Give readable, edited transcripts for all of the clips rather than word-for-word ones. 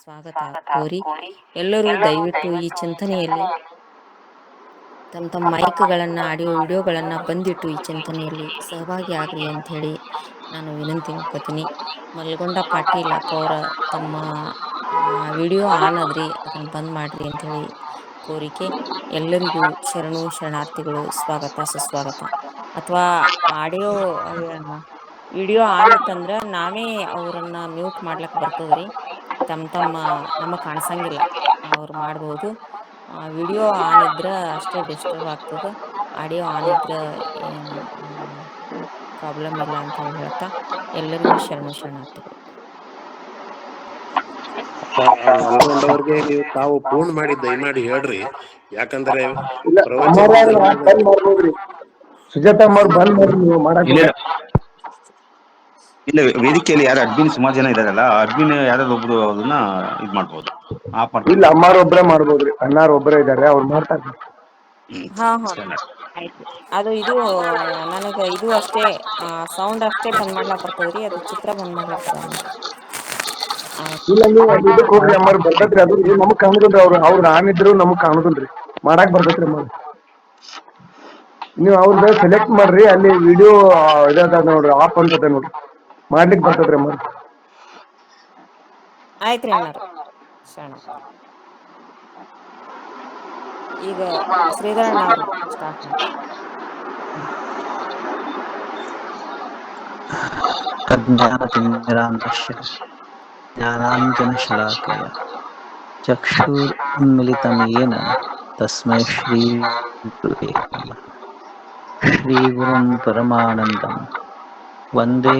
ಸ್ವಾಗತ ಕೋರಿ ಎಲ್ಲರೂ ದಯವಿಟ್ಟು ಈ ಚಿಂತನೆಯಲ್ಲಿ ತಮ್ಮ ಮೈಕ್ಗಳನ್ನು ಆಡಿಯೋ ವಿಡಿಯೋಗಳನ್ನು ಬಂದಿಟ್ಟು ಈ ಚಿಂತನೆಯಲ್ಲಿ ಸಹಭಾಗಿ ಆಗ್ರಿ ಅಂತ ಹೇಳಿ ನಾನು ವಿನಂತಿ ಮಾಡ್ಕೋತೀನಿ. ಮಲ್ಗೊಂಡ ಪಾಟೀಲ್ ಅಪ್ಪ ಅವರ ತಮ್ಮ ವಿಡಿಯೋ ಆನ್ ಅದ್ರಿ, ಅದನ್ನು ಬಂದ್ ಮಾಡ್ರಿ ಅಂತ ಹೇಳಿ ಕೋರಿಕೆ. ಎಲ್ಲರಿಗೂ ಶರಣು ಶರಣಾರ್ಥಿಗಳು, ಸ್ವಾಗತ ಸುಸ್ವಾಗತ. ಅಥವಾ ಆಡಿಯೋ ವಿಡಿಯೋ ಆನ್ ಇತ್ತಂದ್ರೆ ನಾವೇ ಅವರನ್ನ ಮ್ಯೂಟ್ ಮಾಡ್ಲಕ್ಕೆ ಬರ್ತದ್ರಿ. ತಮ್ಮ ನಮಗೆ ಕಾಣಿಸಂಗಿಲ್ಲ, ಅವ್ರು ಮಾಡ್ಬೋದು. ವಿಡಿಯೋ ಆನ್ ಇದ್ರೆ ಅಷ್ಟೇ ಡಿಸ್ಟರ್ಬ್ ಆಗ್ತದೆ, ಆಡಿಯೋ ಆನ್ ಇದ್ರೆ ಏನು ಪ್ರಾಬ್ಲಮ್ ಇಲ್ಲ ಅಂತ ಹೇಳಿ ಹೇಳ್ತಾ ಎಲ್ಲರಿಗೂ ಶರಣು ಶರಣಾರ್ಥಿಗಳು. ಮಲ್ಕೊಂಡವ್ರಿಗೆ ನೀವು ತಾವು ಪೂರ್ಣ ಮಾಡಿ ದಯಮಾಡಿ ಹೇಳ್ರಿ, ಯಾಕಂದ್ರೆ ಸುಜಾತ ಬಂದ್ ಮಾಡ್ರಿ, ನೀವು ಮಾಡಕ್ ಇಲ್ಲ, ವೇದಿಕೆಯಲ್ಲಿ ಯಾರು ಅಡ್ಮಿನ್ ಸುಮಾರು ಜನ ಇದಾರಲ್ಲ, ಅಡ್ಮಿನ್ ಯಾರಾದ್ರು ಒಬ್ರು ಅದನ್ನ ಇದ್ ಮಾಡ್ಬೋದು. ಇಲ್ಲ, ಅಮ್ಮಾರ ಒಬ್ರೇ ಮಾಡ್ಬೋದ್ರಿ, ಅಣ್ಣಾರ ಒಬ್ರೇ ಇದಾರೆ, ಅವ್ರು ಮಾಡ್ತಾರೆ. ಆಯ್ತು. ಅದು ಇದು ನನಗೆ ಇದು ಅಷ್ಟೇ ಸೌಂಡ್ ಅಷ್ಟೇ ಬಂದ್ ಮಾಡ್ಲಾಕ್ ಬರ್ತದ್ರಿ, ಅದು ಚಿತ್ರ ಬಂದ್ ಮಾಡ್ಲಾಕ್ ಬರಲ್ಲ. ಇಲ್ಲ, ನೀವು ಅದು ಇದಕ್ಕೆ ಹೋಗ್ರಿ, ಅಮ್ಮಾರ ಬರ್ತೈತ್ರಿ, ಅದು ನಮಗ್ ಕಾಣುದಿಲ್ರಿ. ಅವ್ರು ನಾನಿದ್ರು ನಮಗ್ ಕಾಣುದಿಲ್ರಿ, ಮಾಡಾಕ್ ಬರ್ತೈತ್ರಿ ಅಮ್ಮಾರ. ನೀವು ಅವ್ರದ್ದು ಸೆಲೆಕ್ಟ್ ಮಾಡ್ರಿ, ಅಲ್ಲಿ ವಿಡಿಯೋ ಇದ ನೋಡ್ರಿ, ಆಫ್ ಅಂತದ ನೋಡ್ರಿ, ಮಾಡ್ಲಿಕ್ ಬರ್ತೈತ್ರಿ ಅಮ್ಮಾರ. ಆಯ್ತ್ರಿ ಅಣ್ಣಾರ, ಶರಣ. ಈಗ ಶ್ರೀಧರಣ್ಣ ಅವರು ಸ್ಟಾರ್ಟ್ ಮಾಡಿ. ಅಜ್ಞಾನತಿಮಿರಾಂಧಸ್ಯ ಜ್ಞಾನಾಂಜನಶಲಾಕಯ ಚಕ್ಷುರುನ್ಮಿಲಿತಂ ಯೇನ ತಸ್ಮೈ ಶ್ರೀ ಗುರುವೇ ನಮಃ. ಶ್ರೀಗುರುಂ ಪರಮಾನಂದಂ ವಂದೇ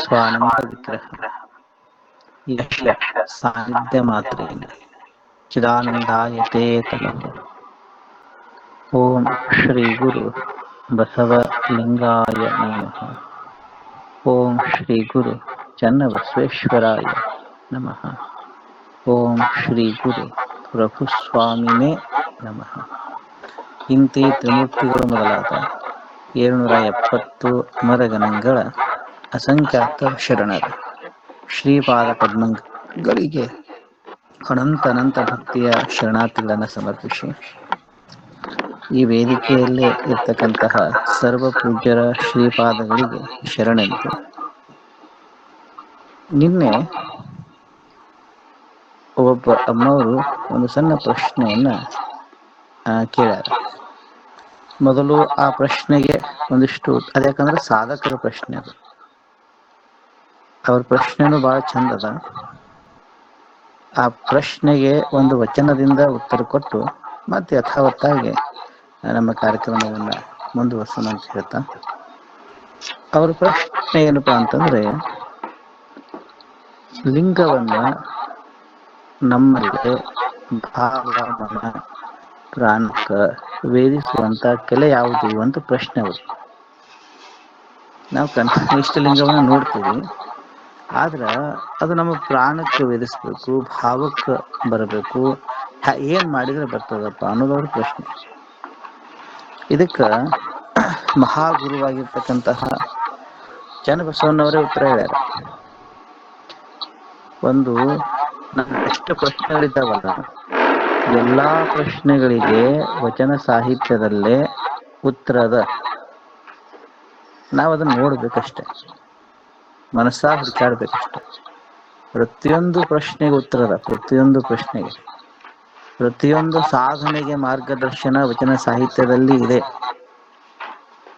ಸ್ವಾನಂದವಿಗ್ರಹಂ ಯಸ್ಯ ಸಾನ್ನಿಧ್ಯಮಾತ್ರೇಣ ಚಿದಾನಂದಾಯತೆ ತನಃ. ಓಂ ಶ್ರೀ ಗುರು ಬಸವಲಿಂಗಾಯ ನಮಃ. ಓಂ ಶ್ರೀ ಗುರು ಚನ್ನಬಸವೇಶ್ವರಾಯ ನಮಃ. ಓಂ ಶ್ರೀ ಗುರು ಪ್ರಭುಸ್ವಾಮಿನೇ ನಮಃ. ಇಂತಿ ತ್ರಿಮೂರ್ತಿಗಳು ಮೊದಲಾದ 770 ಅಮರಗಣಗಳ ಅಸಂಖ್ಯಾತ ಶರಣರ ಶ್ರೀಪಾದ ಪದ್ಮಗಳಿಗೆ ಅನಂತ ಭಕ್ತಿಯ ಶರಣಾರ್ಥಿಗಳನ್ನು ಸಮರ್ಪಿಸಿ, ಈ ವೇದಿಕೆಯಲ್ಲೇ ಇರ್ತಕ್ಕಂತಹ ಸರ್ವ ಪೂಜ್ಯರ ಶ್ರೀಪಾದಗಳಿಗೆ ಶರಣೆಂದು, ನಿನ್ನೆ ಒಬ್ಬ ಅಮ್ಮವರು ಒಂದು ಸಣ್ಣ ಪ್ರಶ್ನೆಯನ್ನ ಕೇಳ್ಯಾರ. ಮೊದಲು ಆ ಪ್ರಶ್ನೆಗೆ ಒಂದಿಷ್ಟು, ಅದ್ಯಾಕಂದ್ರೆ ಸಾಧಕರ ಪ್ರಶ್ನೆ ಅದು, ಅವ್ರ ಪ್ರಶ್ನೆನೂ ಬಹಳ ಚಂದ ಅದ. ಆ ಪ್ರಶ್ನೆಗೆ ಒಂದು ವಚನದಿಂದ ಉತ್ತರ ಕೊಟ್ಟು ಮತ್ತೆ ಯಥಾವತ್ತಾಗಿ ನಮ್ಮ ಕಾರ್ಯಕ್ರಮವನ್ನ ಮುಂದುವರ್ಸೋಣ ಅಂತ ಹೇಳ್ತಾ, ಅವ್ರ ಪ್ರಶ್ನೆ ಏನಪ್ಪಾ ಅಂತಂದ್ರೆ, ಲಿಂಗವನ್ನ ನಮ್ಮಲ್ಲೇ ಭಾವ ಮನ ಪ್ರಾಣಕ ವೇದಿಸುವಂತ ಕಲೆ ಯಾವುದು ಅಂತ ಪ್ರಶ್ನೆ ಅವರು. ನಾವು ಇಷ್ಟಲಿಂಗವನ್ನ ನೋಡ್ತೀವಿ, ಆದ್ರ ಅದು ನಮ್ಮ ಪ್ರಾಣಕ್ಕೆ ವೇದಿಸ್ಬೇಕು, ಭಾವಕ್ಕೆ ಬರಬೇಕು, ಏನ್ ಮಾಡಿದ್ರೆ ಬರ್ತದಪ್ಪ ಅನ್ನೋದವ್ರ ಪ್ರಶ್ನೆ. ಇದಕ್ಕ ಮಹಾಗುರುವಾಗಿರ್ತಕ್ಕಂತಹ ಚನ್ನಬಸವಣ್ಣವರೇ ಉತ್ತರ ಹೇಳ್ಯಾರ. ಒಂದು ನಮ್ಮ ಎಷ್ಟು ಪ್ರಶ್ನೆಗಳಿದ್ದಾವಲ್ಲ, ಎಲ್ಲಾ ಪ್ರಶ್ನೆಗಳಿಗೆ ವಚನ ಸಾಹಿತ್ಯದಲ್ಲೇ ಉತ್ತರ ಅದ. ನಾವು ಅದನ್ನ ನೋಡ್ಬೇಕಷ್ಟೆ, ಮನಸ್ಸಾ ಹುಡುಕಾಡ್ಬೇಕಷ್ಟೆ. ಪ್ರತಿಯೊಂದು ಪ್ರಶ್ನೆಗೆ ಉತ್ತರ ಅದ, ಪ್ರತಿಯೊಂದು ಪ್ರಶ್ನೆಗೆ, ಪ್ರತಿಯೊಂದು ಸಾಧನೆಗೆ ಮಾರ್ಗದರ್ಶನ ವಚನ ಸಾಹಿತ್ಯದಲ್ಲಿ ಇದೆ.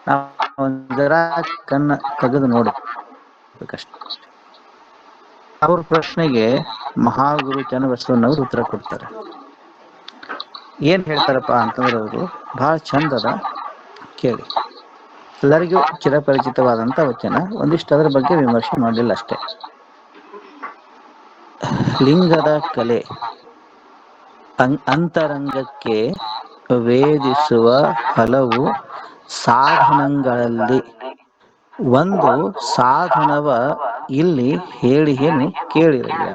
ನಾವು ಜರ ಕಣ್ಣ ತೆಗೆದು ನೋಡ್ಬೇಕಷ್ಟೆ. ಅವ್ರ ಪ್ರಶ್ನೆಗೆ ಮಹಾಗುರು ಚನ್ನಬಸವಣ್ಣವರು ಉತ್ತರ ಕೊಡ್ತಾರೆ. ಏನ್ ಹೇಳ್ತಾರಪ್ಪ ಅಂತಂದ್ರೆ, ಅವರು ಬಹಳ ಚಂದದ, ಕೇಳಿ. ಎಲ್ಲರಿಗೂ ಚಿರಪರಿಚಿತವಾದಂತ ವಚನ, ಒಂದಿಷ್ಟು ಅದರ ಬಗ್ಗೆ ವಿಮರ್ಶೆ ಮಾಡಲಿಲ್ಲ ಅಷ್ಟೇ. ಲಿಂಗದ ಕಲೆ ಅಂತರಂಗಕ್ಕೆ ವೇದಿಸುವ ಹಲವು ಸಾಧನಗಳಲ್ಲಿ ಒಂದು ಸಾಧನವ ಇಲ್ಲಿ ಹೇಳಿಯೇನು ಕೇಳಿರಯ್ಯ.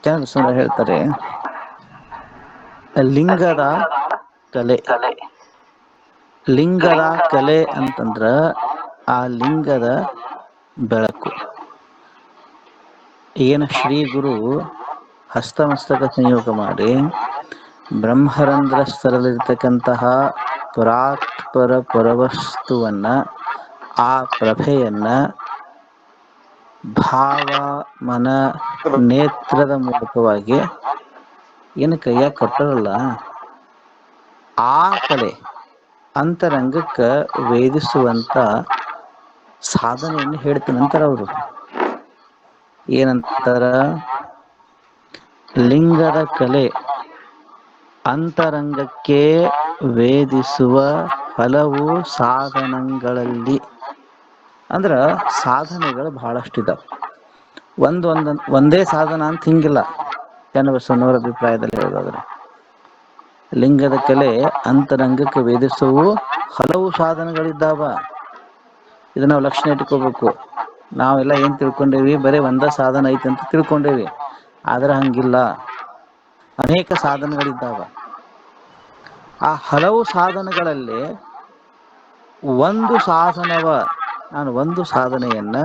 ಚನ್ನಬಸವಣ್ಣ ಹೇಳ್ತಾರೆ, ಲಿಂಗದ ಕಲೆ. ಲಿಂಗದ ಕಲೆ ಅಂತಂದ್ರ ಆ ಲಿಂಗದ ಬೆಳಕು. ಏನ ಶ್ರೀ ಗುರು ಹಸ್ತಮಸ್ತಕ ಸಂಯೋಗ ಮಾಡಿ ಬ್ರಹ್ಮರಂಧ್ರ ಸ್ಥಳದಲ್ಲಿರ್ತಕ್ಕಂತಹ ಪರಾತ್ಪರ ಪರವಸ್ತುವನ್ನ, ಆ ಪ್ರಭೆಯನ್ನ ಭಾವ ಮನ ನೇತ್ರದ ಮೂಲಕವಾಗಿ ಏನು ಕೈಯಾಗ ಕೊಟ್ಟರಲ್ಲ ಆ ಕಲೆ ಅಂತರಂಗಕ್ಕ ವೇದಿಸುವಂತ ಸಾಧನೆಯನ್ನು ಹೇಳ್ತೀನಂತಾರ ಅವರು. ಏನಂತಾರ? ಲಿಂಗದ ಕಲೆ ಅಂತರಂಗಕ್ಕೆ ವೇದಿಸುವ ಹಲವು ಸಾಧನಗಳಲ್ಲಿ. ಅಂದ್ರ ಸಾಧನೆಗಳು ಬಹಳಷ್ಟಿದಾವ. ಒಂದೇ ಸಾಧನ ಅಂತ ಹಿಂಗಿಲ್ಲ. ಚನ್ನಬಸವಣ್ಣವರ ಅಭಿಪ್ರಾಯದಲ್ಲಿ ಹೇಳೋದಾದ್ರೆ ಲಿಂಗದ ಕಲೆ ಅಂತರಂಗಕ್ಕೆ ವೇದಿಸುವ ಹಲವು ಸಾಧನಗಳಿದ್ದಾವ. ಇದು ನಾವು ಲಕ್ಷಣ ಇಟ್ಕೋಬೇಕು. ನಾವೆಲ್ಲ ಏನ್ ತಿಳ್ಕೊಂಡೇವಿ? ಬರೀ ಒಂದ ಸಾಧನ ಐತಿ ಅಂತ ತಿಳ್ಕೊಂಡೇವಿ. ಆದ್ರೆ ಹಂಗಿಲ್ಲ, ಅನೇಕ ಸಾಧನಗಳಿದ್ದಾವ. ಆ ಹಲವು ಸಾಧನಗಳಲ್ಲಿ ಒಂದು ನಾನು ಒಂದು ಸಾಧನೆಯನ್ನ,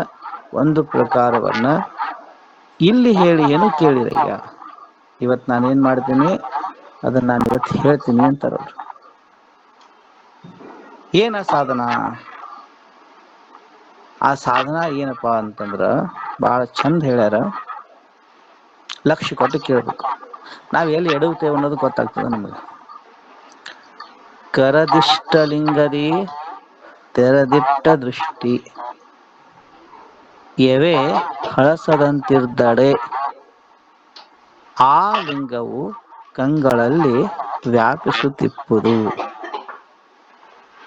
ಒಂದು ಪ್ರಕಾರವನ್ನ ಇಲ್ಲಿ ಹೇಳಿ ಏನು ಕೇಳಿರಯ್ಯ. ಇವತ್ತು ನಾನೇನ್ ಮಾಡ್ತೀನಿ ಅದನ್ನ ನಾನು ಇವತ್ತು ಹೇಳ್ತೀನಿ ಅಂತಾರವ್ರು. ಏನ ಸಾಧನ? ಆ ಸಾಧನ ಏನಪ್ಪಾ ಅಂತಂದ್ರ ಬಹಳ ಚಂದ ಹೇಳ್ಯಾರ. ಲಕ್ಷ್ಯ ಕೊಟ್ಟು ಕೇಳ್ಬೇಕು. ನಾವ್ ಎಲ್ಲಿ ಎಡುತ್ತೇವೆ ಅನ್ನೋದು ಗೊತ್ತಾಗ್ತದೆ ನಮಗೆ. ಕರದಿಷ್ಟ ಲಿಂಗದಿ ತೆರೆದಿಟ್ಟ ದೃಷ್ಟಿ, ಎವೆ ಹಳಸದಂತಿರ್ದಡೆ, ಆ ಲಿಂಗವು ಕಂಗಳಲ್ಲಿ ವ್ಯಾಪಿಸುತ್ತಿಪ್ಪುದು.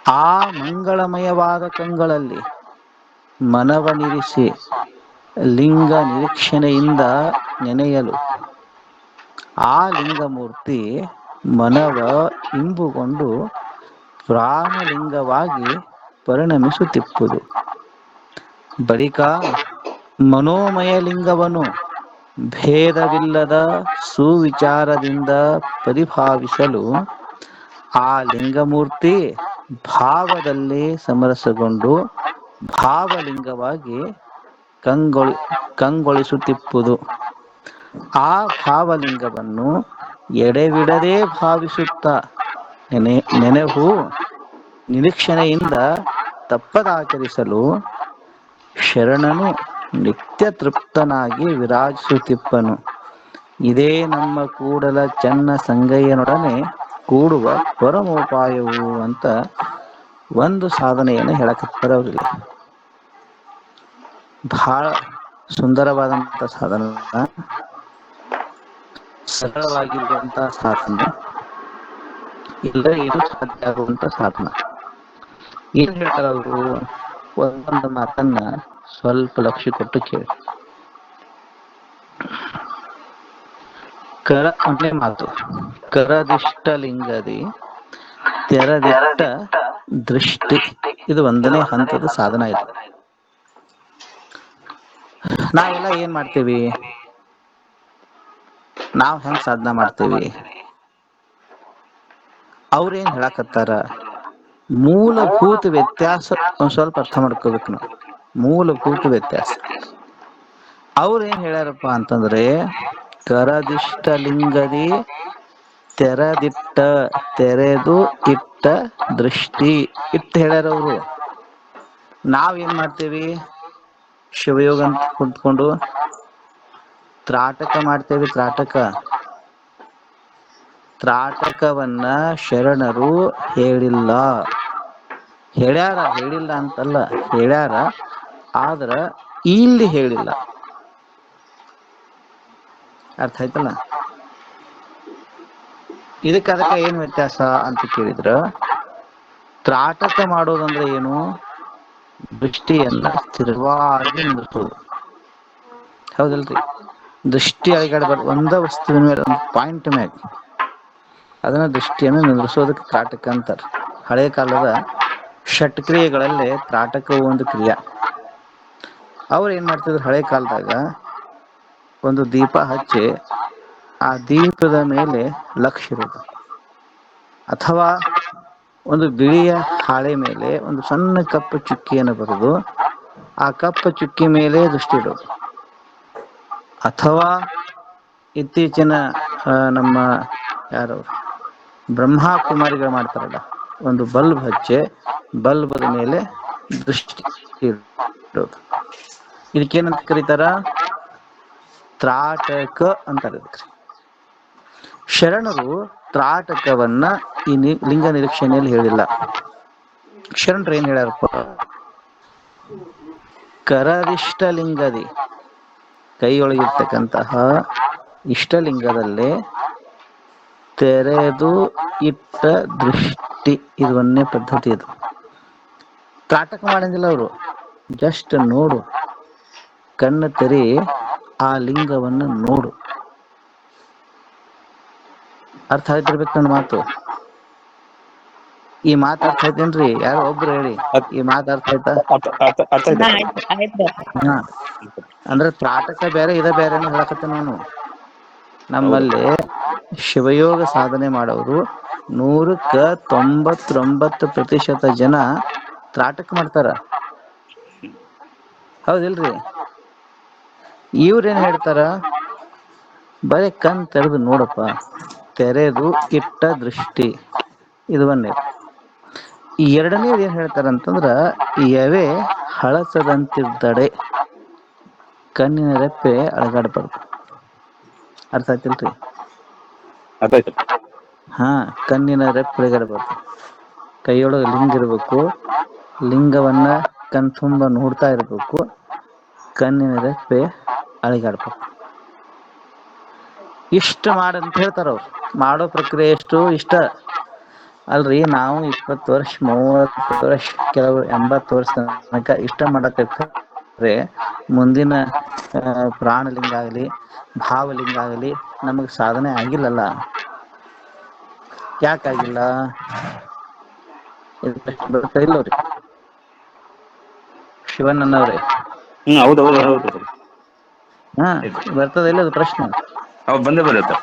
ಆ ಮಂಗಳಮಯವಾದ ಕಂಗಳಲ್ಲಿ ಮನವನಿರಿಸಿ ಲಿಂಗ ನಿರೀಕ್ಷಣೆಯಿಂದ ನೆನೆಯಲು ಆ ಲಿಂಗಮೂರ್ತಿ ಮನವ ಇಂಬುಗೊಂಡು ಪ್ರಾಣಲಿಂಗವಾಗಿ ಪರಿಣಮಿಸುತ್ತಿಪ್ಪುದು. ಬಳಿಕ ಮನೋಮಯ ಲಿಂಗವನ್ನು ಭೇದವಿಲ್ಲದ ಸುವಿಚಾರದಿಂದ ಪರಿಭಾವಿಸಲು ಆ ಲಿಂಗಮೂರ್ತಿ ಭಾವದಲ್ಲಿ ಸಮರಸಗೊಂಡು ಭಾವಲಿಂಗವಾಗಿ ಕಂಗೊಳಿಸುತ್ತಿಪ್ಪುದು. ಆ ಭಾವಲಿಂಗವನ್ನು ಎಡೆಬಿಡದೆ ಭಾವಿಸುತ್ತಾ ನೆನೆಹು ನಿರೀಕ್ಷಣೆಯಿಂದ ತಪ್ಪದಾಚರಿಸಲು ಶರಣನು ನಿತ್ಯ ತೃಪ್ತನಾಗಿ ವಿರಾಜಿಸುತ್ತಿಪ್ಪನು. ಇದೇ ನಮ್ಮ ಕೂಡಲ ಚೆನ್ನ ಸಂಗಯ್ಯನೊಡನೆ ಕೂಡುವ ಪರಮೋಪಾಯವು ಅಂತ ಒಂದು ಸಾಧನೆಯನ್ನು ಹೇಳಕತ್ತಾರ ಅವ್ರಿಗೆ. ಬಹಳ ಸುಂದರವಾದಂತ ಸಾಧನ, ಸರಳವಾಗಿರುವಂತಹ ಸಾಧನ, ಎಲ್ಲರಿಗೂ ಸಾಧ್ಯ ಆಗುವಂತ ಸಾಧನ. ಏನ್ ಹೇಳ್ತಾರ ಅವರು? ಒಂದೊಂದು ಮಾತನ್ನ ಸ್ವಲ್ಪ ಲಕ್ಷ್ಯ ಕೊಟ್ಟು ಕೇಳಿ. ಒಂದನೇ ಮಾತು, ಕರದಿಷ್ಟ ಲಿಂಗದಿ ತೆರೆದಿಟ್ಟ ದೃಷ್ಟಿ. ಇದು ಒಂದನೇ ಹಂತದ ಸಾಧನ. ಇದು ನಾವೆಲ್ಲ ಏನ್ ಮಾಡ್ತೇವಿ? ನಾವ್ ಹೆಂಗ್ ಸಾಧನ ಮಾಡ್ತೇವಿ? ಅವ್ರೇನ್ ಹೇಳಕತ್ತಾರ? ಮೂಲಭೂತ ವ್ಯತ್ಯಾಸ ಒಂದ್ ಸ್ವಲ್ಪ ಅರ್ಥ ಮಾಡ್ಕೋಬೇಕು ನಾವು. ಮೂಲಭೂತ ವ್ಯತ್ಯಾಸ. ಅವ್ರೇನ್ ಹೇಳ್ಯಾರಪ್ಪ ಅಂತಂದ್ರೆ, ಕರದಿಷ್ಟ ಲಿಂಗದಿ ತೆರೆದು ಇಟ್ಟ ದೃಷ್ಟಿ ಇಟ್ಟು ಹೇಳ್ಯಾರ ಅವರು. ನಾವೇನ್ ಮಾಡ್ತೇವಿ? ಶಿವಯೋಗ ಅಂತ ಕುಂತ್ಕೊಂಡು ತ್ರಾಟಕ ಮಾಡ್ತೇವಿ. ತ್ರಾಟಕವನ್ನ ಶರಣರು ಹೇಳಿಲ್ಲ. ಹೇಳಿಲ್ಲ ಅಂತಲ್ಲ, ಹೇಳ್ಯಾರ, ಆದ್ರ ಇಲ್ಲಿ ಹೇಳಿಲ್ಲ. ಅರ್ಥ ಆಯ್ತಲ್ಲ? ಅದಕ್ಕೆ ಏನ್ ವ್ಯತ್ಯಾಸ ಅಂತ ಕೇಳಿದ್ರ, ತ್ರಾಟಕ ಮಾಡೋದಂದ್ರೆ ಏನು? ದೃಷ್ಟಿಯನ್ನ ಸ್ಥಿರವಾಗಿ ನಿಲ್ಲಿಸೋದು. ಹೌದಲ್ರಿ? ದೃಷ್ಟಿ ಅಳಿಗಾಡಬಾರ್ದು. ಒಂದ ವಸ್ತುವಿನ ಮೇಲೆ, ಒಂದು ಪಾಯಿಂಟ್ ಮ್ಯಾಗ ಅದನ್ನ ದೃಷ್ಟಿಯನ್ನು ನಿಲ್ಲಿಸೋದಕ್ಕೆ ತ್ರಾಟಕ ಅಂತಾರ. ಹಳೆ ಕಾಲದ ಷಟ್ಕ್ರಿಯೆಗಳಲ್ಲಿ ತ್ರಾಟಕವು ಒಂದು ಕ್ರಿಯೆ. ಅವ್ರು ಏನ್ ಮಾಡ್ತಿದ್ರು ಹಳೆ ಕಾಲದಾಗ? ಒಂದು ದೀಪ ಹಚ್ಚಿ ಆ ದೀಪದ ಮೇಲೆ ಲಕ್ಷ್ಯ ಇರೋದು, ಅಥವಾ ಒಂದು ಬಿಳಿಯ ಹಾಳೆ ಮೇಲೆ ಒಂದು ಸಣ್ಣ ಕಪ್ಪು ಚುಕ್ಕಿಯನ್ನು ಬರೆದು ಆ ಕಪ್ಪು ಚುಕ್ಕಿ ಮೇಲೆ ದೃಷ್ಟಿ ಇಡೋದು. ಅಥವಾ ಇತ್ತೀಚಿನ ನಮ್ಮ ಯಾರು ಬ್ರಹ್ಮ ಕುಮಾರಿಗಳು ಮಾಡ್ತಾರಲ್ಲ, ಒಂದು ಬಲ್ಬ್ ಹಚ್ಚೆ ಬಲ್ಬದ ಮೇಲೆ ದೃಷ್ಟಿ ಇಡೋದು. ಇದಕ್ಕೇನಂತ ಕರೀತಾರ? ತ್ರಾಟಕ ಅಂತಾರೆ ಇದಕ್ಕೆ. ಶರಣರು ತ್ರಾಟಕವನ್ನ ಈ ಲಿಂಗ ನಿರೀಕ್ಷಣೆಯಲ್ಲಿ ಹೇಳಿಲ್ಲ. ಶರಣರು ಏನ್ ಹೇಳ್ಯಾರಪ್ಪ? ಕರದಿಷ್ಟಲಿಂಗದಿ, ಕೈಯೊಳಗಿರ್ತಕ್ಕಂತಹ ಇಷ್ಟಲಿಂಗದಲ್ಲೇ ತೆರೆದು ಇಟ್ಟ ದೃಷ್ಟಿ, ಇದು ಒಂದೇ ಪದ್ಧತಿ. ಇದು ತ್ರಾಟಕ ಮಾಡಂಗಿಲ್ಲ ಅವರು. ಜಸ್ಟ್ ನೋಡು, ಕಣ್ಣು ತೆರಿ, ಆ ಲಿಂಗವನ್ನು ನೋಡು. ಅರ್ಥ ಆಯ್ತಿರ್ಬೇಕು ನನ್ನ ಮಾತು. ಈ ಮಾತು ಅರ್ಥ ಆಯ್ತೇನ್ರಿ? ಯಾರೋ ಒಬ್ರು ಹೇಳಿ, ಈ ಮಾತು ಅರ್ಥ ಆಯ್ತಾ? ಅರ್ಥ ಆಯ್ತು. ಹಾ, ಅಂದ್ರೆ ತ್ರಾಟಕ ಬೇರೆ, ಇದ ಬೇರೆ ಅನ್ನೋದು ಹೇಳಕತ್ತೆ ನಾನು. ನಮ್ಮಲ್ಲಿ ಶಿವಯೋಗ ಸಾಧನೆ ಮಾಡೋರು 99% ಜನ ತ್ರಾಟಕ ಮಾಡ್ತಾರ, ಹೌದಿಲ್ರಿ? ಇವ್ರೇನ್ ಹೇಳ್ತಾರ? ಬರೀ ಕಣ್ ತೆರೆದು ನೋಡಪ್ಪ, ತೆರೆದು ಇಟ್ಟ ದೃಷ್ಟಿ, ಇದು ಒಂದೇ. ಈ ಎರಡನೇದು ಏನ್ ಹೇಳ್ತಾರಂತಂದ್ರ, ಎವೆ ಹಳಸದಂತಿದ್ದಡೆ, ಕಣ್ಣಿನ ರೆಪ್ಪೆ ಅಳಗಾಡ್ಬಾರ್ದು. ಅರ್ಥ ಆಯ್ತಿಲ್ರಿ? ಅರ್ಥ ಆಯ್ತು. ಹಾ, ಕಣ್ಣಿನ ರೆಪ್ಪೆ ಅಳಗಾಡ್ಬಾರ್ದು. ಕೈಯೊಳಗೆ ಲಿಂಗ ಇರ್ಬೇಕು, ಲಿಂಗವನ್ನ ಕಣ್ ತುಂಬ ನೋಡ್ತಾ ಇರ್ಬೇಕು, ಕಣ್ಣಿನ ರೆಪ್ಪೆ ಅಳಗಾಡ್ಬೇಕು. ಇಷ್ಟ ಮಾಡಂತ ಹೇಳ್ತಾರ ಅವ್ರು. ಮಾಡೋ ಪ್ರಕ್ರಿಯೆ ಎಷ್ಟು? ಇಷ್ಟ ಅಲ್ರಿ. ನಾವು 20 ವರ್ಷ 30 ವರ್ಷ, ಕೆಲವು 80 ವರ್ಷ ತನಕ ಇಷ್ಟ ಮಾಡಕ್ರೆ ಮುಂದಿನ ಪ್ರಾಣಲಿಂಗ ಆಗಲಿ ಭಾವಲಿಂಗ ಆಗಲಿ ನಮಗ್ ಸಾಧನೆ ಆಗಿಲ್ಲಲ್ಲ. ಯಾಕಾಗಿಲ್ಲ? ಬರ್ತಾ ಇಲ್ಲವ್ರಿ ಶಿವಣ್ಣನವ್ರೆ? ಹೌದೌದು. ಹಾ, ಬರ್ತದ ಇಲ್ಲ ಅದು ಪ್ರಶ್ನೆ? ಬಂದೇ ಬರುತ್ತೆ.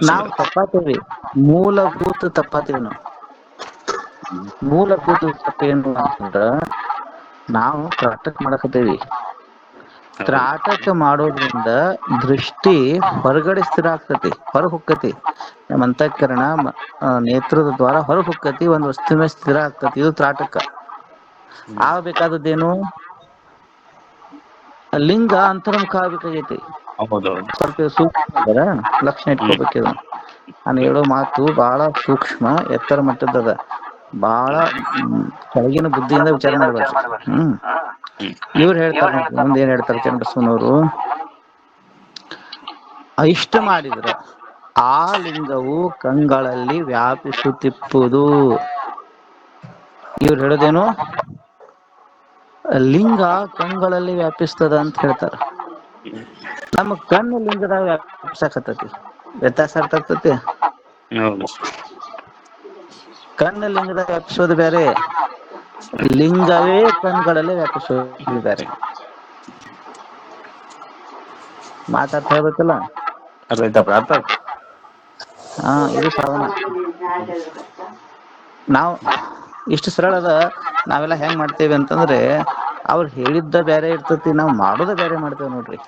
ನಾವು ತಪ್ಪಾತೀವಿ, ಮೂಲಭೂತ ತಪ್ಪಾತೀವಿ ನಾವು. ಮೂಲಭೂತ ತಪ್ಪ ಏನು ಅಂತಂದ್ರ, ನಾವು ತ್ರಾಟಕ ಮಾಡಕತ್ತೇವಿ. ತ್ರಾಟಕ ಮಾಡೋದ್ರಿಂದ ದೃಷ್ಟಿ ಹೊರಗಡೆ ಸ್ಥಿರ ಆಗ್ತತಿ, ಹೊರಗೆ ಹೊಕ್ಕತಿ. ನಮ್ಮ ಅಂತಃಕರಣ ನೇತ್ರದ ದ್ವಾರ ಹೊರಗೆ ಹೊಕ್ಕತಿ, ಒಂದು ವಸ್ತು ಮೇಲೆ ಸ್ಥಿರ ಆಗ್ತತಿ. ಇದು ತ್ರಾಟಕ. ಆಗ್ಬೇಕಾದದ್ದೇನು? ಲಿಂಗ ಅಂತರ್ಮುಖ ಆಗ್ಬೇಕಾಗೈತಿ. ಸ್ವಲ್ಪ ಸೂಕ್ಷ್ಮ ಲಕ್ಷಣ ಇಟ್ಕೋಬೇಕಿದು. ನಾನು ಹೇಳೋ ಮಾತು ಬಹಳ ಸೂಕ್ಷ್ಮ, ಎತ್ತರ ಮಟ್ಟದ, ಬಹಳ ಕೆಳಗಿನ ಬುದ್ಧಿಯಿಂದ ವಿಚಾರ ಮಾಡ್ಬೇಡ್ರಿ. ಇವ್ರು ಹೇಳ್ತಾರ ನೋಡ್ರಿ, ಮುಂದೆ ಏನ್ ಹೇಳ್ತಾರೆ ಚನ್ನಬಸವನವರು? ಇಷ್ಟ ಮಾಡಿದ್ರ ಆ ಲಿಂಗವು ಕಂಗಳಲ್ಲಿ ವ್ಯಾಪಿಸುತ್ತಿಪ್ಪುದು. ಇವ್ರು ಹೇಳೋದೇನು? ಲಿಂಗ ಕಂಗಳಲ್ಲಿ ವ್ಯಾಪಿಸ್ತದ ಅಂತ ಹೇಳ್ತಾರ. ನಮ್ಮ ಕಣ್ಣು ಲಿಂಗದಾಗ ವ್ಯಾಪಿಸಕತ್ತತಿ. ವ್ಯತ್ಯಾಸ ಅರ್ಥ ಆಗ್ತತಿ? ಕಣ್ಣು ಲಿಂಗದಾಗ ವ್ಯಾಪಿಸೋದು ಬೇರೆ, ಲಿಂಗವೇ ಕಣ್ಗಳಲ್ಲಿ ವ್ಯಾಪಿಸೋದು ಬೇರೆ. ಮಾತಾಡ್ತಾ ಹೇಳ್ಬೇಕಲ್ಲ. ಹಾ, ಇದು ಸಾಧನ. ನಾವು ಇಷ್ಟು ಸರಳದ ನಾವೆಲ್ಲ ಹೆಂಗ್ ಮಾಡ್ತೇವೆ ಅಂತಂದ್ರೆ, ಅವ್ರು ಹೇಳಿದ್ದ ಬೇರೆ ಇರ್ತತಿ, ನಾವು ಮಾಡೋದ ಬೇರೆ ಮಾಡ್ತೇವೆ ನೋಡ್ರಿ.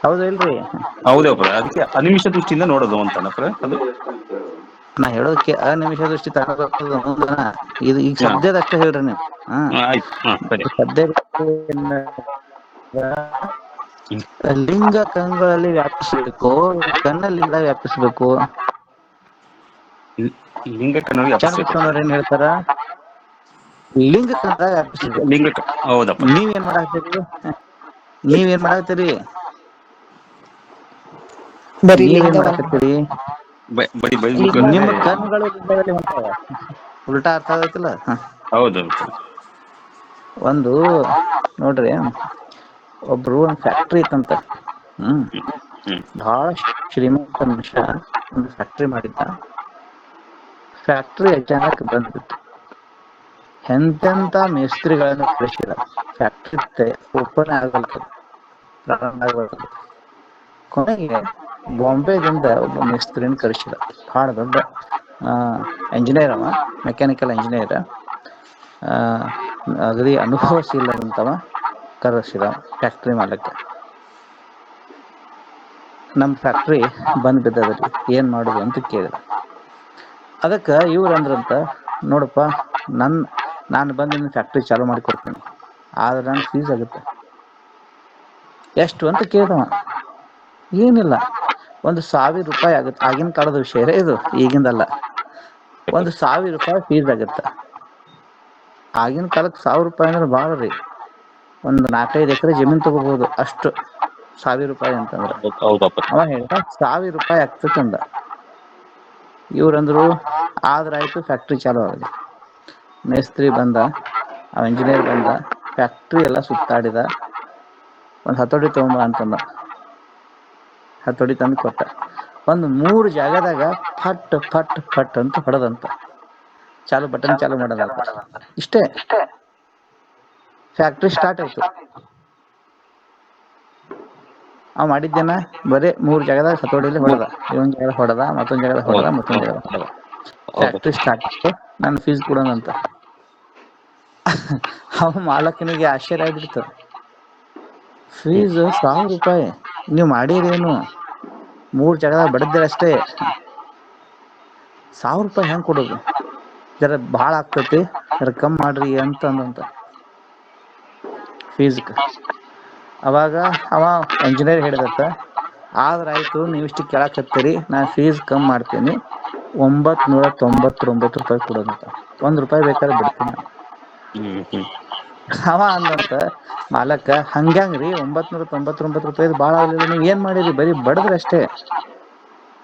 ಹೌದು ಇಲ್ರಿ? ಹೌದಪ್ಪ. ಅದಕ್ಕೆ ಅನಿಮಿಷ ದೃಷ್ಟಿಯಿಂದ ನೋಡೋದು ಅಂತ ಅದು. ನಾ ಹೇಳೋದಕ್ಕೆ ಅನಿಮಿಷ ದೃಷ್ಟಿ ತಗೋದ, ಇದು ಈಗ ಸದ್ಯದ ಅಷ್ಟೇ ಹೇಳ್ರಿ ನೀವು. ಸದ್ಯ ಲಿಂಗ ಕಂಗಳಲ್ಲಿ ವ್ಯಾಪಿಸ್ಬೇಕು, ಕಣ್ಣಲ್ಲಿಂದ ವ್ಯಾಪಿಸ್ಬೇಕು. ಚನ್ನಬಸವಣ್ಣವ್ರು ಏನ್ ಹೇಳ್ತಾರ? ಲಿಂಗ ಕಂಡ ವ್ಯಾಪಿಸ್ಬೇಕು. ನೀವೇನ್ ಮಾಡಾಕ್ತೀರಿ? ನೀವೇನ್ ಮಾಡಾಕ್ತೀರಿ? ನಿಮ್ಮ ಕಣ್ಣುಗಳು ಲಿಂಗದಲ್ಲಿ ಹೊಂಟಾವ. ಉಲ್ಟಾ ಅರ್ಥ ಆಗೈತಿಲ್ಲ? ಒಂದು ನೋಡ್ರಿ, ಒಬ್ರು ಒಂದ್ ಫ್ಯಾಕ್ಟ್ರಿ ಇತ್ತಂತ. ಬಹಳ ಶ್ರೀಮಂತ ಮನುಷ್ಯ, ಒಂದು ಫ್ಯಾಕ್ಟ್ರಿ ಮಾಡಿದ್ದ. ಫ್ಯಾಕ್ಟ್ರಿ ಅಚಾನಕ್ ಬಂದ್ಬಿಟ್ಟು ಎಂತೆಂತ ಮೇಸ್ತ್ರಿಗಳನ್ನು ಕಳಿಸಿದ. ಫ್ಯಾಕ್ಟ್ರಿ ಓಪನ್ ಆಗಲ್ತದ, ಪ್ರಾರಂಭ ಆಗಲ್ತದ. ಕೊನೆಗೆ ಬಾಂಬೆದಿಂದ ಒಬ್ಬ ಮೇಸ್ತ್ರಿಯನ್ನು ಕಳಿಸಿದ. ಬಹಳ ದೊಡ್ಡ ಇಂಜಿನಿಯರ್, ಅವ ಮೆಕ್ಯಾನಿಕಲ್ ಇಂಜಿನಿಯರ್. ಆ, ಅಗದಿ ಅನುಭವಶೀಲದಂತವ ಕರೆಸಿದ ಫ್ಯಾಕ್ಟ್ರಿ ಮಾಲಕ್ಕೆ. ನಮ್ಮ ಫ್ಯಾಕ್ಟ್ರಿ ಬಂದ್ ಬಿದ್ದದ್ರಿ, ಏನ್ ಮಾಡೋದು ಅಂತ ಕೇಳಿದ. ಅದಕ್ಕೆ ಇವ್ರು ಅಂದ್ರಂತ, ನೋಡಪ್ಪ ನಾನು ಬಂದು ನಿನ್ನ ಫ್ಯಾಕ್ಟ್ರಿ ಚಾಲೂ ಮಾಡಿ ಕೊಡ್ತೀನಿ, ಆದ್ರೆ ನನ್ನ ಫೀಸ್ ಆಗುತ್ತೆ. ಎಷ್ಟು ಅಂತ ಕೇಳ್ದವ. ಏನಿಲ್ಲ, 1,000 ರೂಪಾಯಿ ಆಗುತ್ತೆ. ಆಗಿನ ಕಾಲದ ವಿಷಯ ಇದು, ಈಗಿಂದಲ್ಲ. 1,000 ರೂಪಾಯಿ ಫೀಸ್ ಆಗುತ್ತೆ. ಆಗಿನ ಕಾಲಕ್ಕೆ 1,000 ರೂಪಾಯಿ ಅಂದ್ರೆ ಭಾಳ ರೀ. ಒಂದು 4-5 ಎಕರೆ ಜಮೀನು ತಗೋಬಹುದು ಅಷ್ಟು 1,000 ರೂಪಾಯಿ ಅಂತಂದ್ರೆ. ಹೌದಪ್ಪ. ಅವ ಹೇಳ್ದ 1,000 ರೂಪಾಯಿ ಆಗ್ತದೆ ಅಂದ. ಇವ್ರಂದ್ರು ಆದ್ರೆ ಆಯ್ತು, ಫ್ಯಾಕ್ಟ್ರಿ ಚಾಲೂ ಆಗಲಿ. ಮೇಸ್ತ್ರಿ ಬಂದ, ಅವ ಇಂಜಿನಿಯರ್ ಬಂದ, ಫ್ಯಾಕ್ಟ್ರಿ ಎಲ್ಲ ಸುತ್ತಾಡಿದ. ಒಂದು ಹತೋಟಿ ತಗೊಂಬ ಅಂತಂದ. ಹತೋಟಿ ತಂದು ಕೊಟ್ಟ. ಒಂದು 3 ಜಾಗದಾಗ ಫಟ್ ಫಟ್ ಫಟ್ ಅಂತ ಹೊಡೆದಂತ. ಬಟನ್ ಚಾಲು ಮಾಡೋದಂತ. ಇಷ್ಟೇ, ಫ್ಯಾಕ್ಟ್ರಿ ಸ್ಟಾರ್ಟ್ ಆಯ್ತು. ಅವ್ ಮಾಡಿದ್ದೇನ ಬರೀ 3 ಜಾಗದಾಗ ಹತೋಟಿಲಿ ಹೊಡೆದ. ಇವನ್ ಜಾಗ ಹೊಡೆದ, ಮತ್ತೊಂದ್ ಜಾಗದಾಗ ಹೊಡೆದ, ಮತ್ತೊಂದ್ ಜಾಗದಾಗ ಹೊಡೆದ. ಫ್ಯಾಕ್ಟ್ರಿ ಸ್ಟಾರ್ಟ್ ಆಯ್ತು. ನನ್ನ ಫೀಸ್ ಕೊಡೋಣಂತ. ಅವ ಮಾಲಕನಿಗೆ ಆಶ್ಚರ್ಯ ಆಗ್ಬಿಡ್ತು. ಫೀಸ್ 1,000 ರೂಪಾಯಿ, ನೀವು ಮಾಡಿರೇನು? 3 ಜಾಗದಾಗ ಬಡದ್ರೆ ಅಷ್ಟೇ, 1,000 ರೂಪಾಯಿ ಹೆಂಗ್ ಕೊಡೋದು? ಜರ ಭಾಳ ಆಗ್ತತಿ, ಜರ ಕಮ್ಮಿ ಮಾಡ್ರಿ ಅಂತ ಅಂದಂತ ಫೀಸ್ಗೆ. ಅವಾಗ ಅವ ಇಂಜಿನಿಯರ್ ಹೇಳಿದತ್ತ, ಆದ್ರೆ ಆಯ್ತು, ನೀವಿಷ್ಟು ಕೇಳಕತ್ತೀರಿ, ನಾನು ಫೀಸ್ ಕಮ್ಮಿ ಮಾಡ್ತೀನಿ, 999 ರೂಪಾಯಿ ಕೊಡೋದಂತ. 1 ರೂಪಾಯಿ ಬೇಕಾದ್ರೆ ಬಿಡ್ತೀನಿ ನಾನು. ಅವ ಅಂದಂತ ಮಾಲಕ, ಹಂಗ್ಯಾಂಗ್ರಿ 999 ರೂಪಾಯಿ ಭಾಳ ಆಗ್ಲಿಲ್ಲ, ನೀವ್ ಏನ್ ಮಾಡಿರಿ? ಬರೀ ಬಡದ್ರಿ ಅಷ್ಟೇ,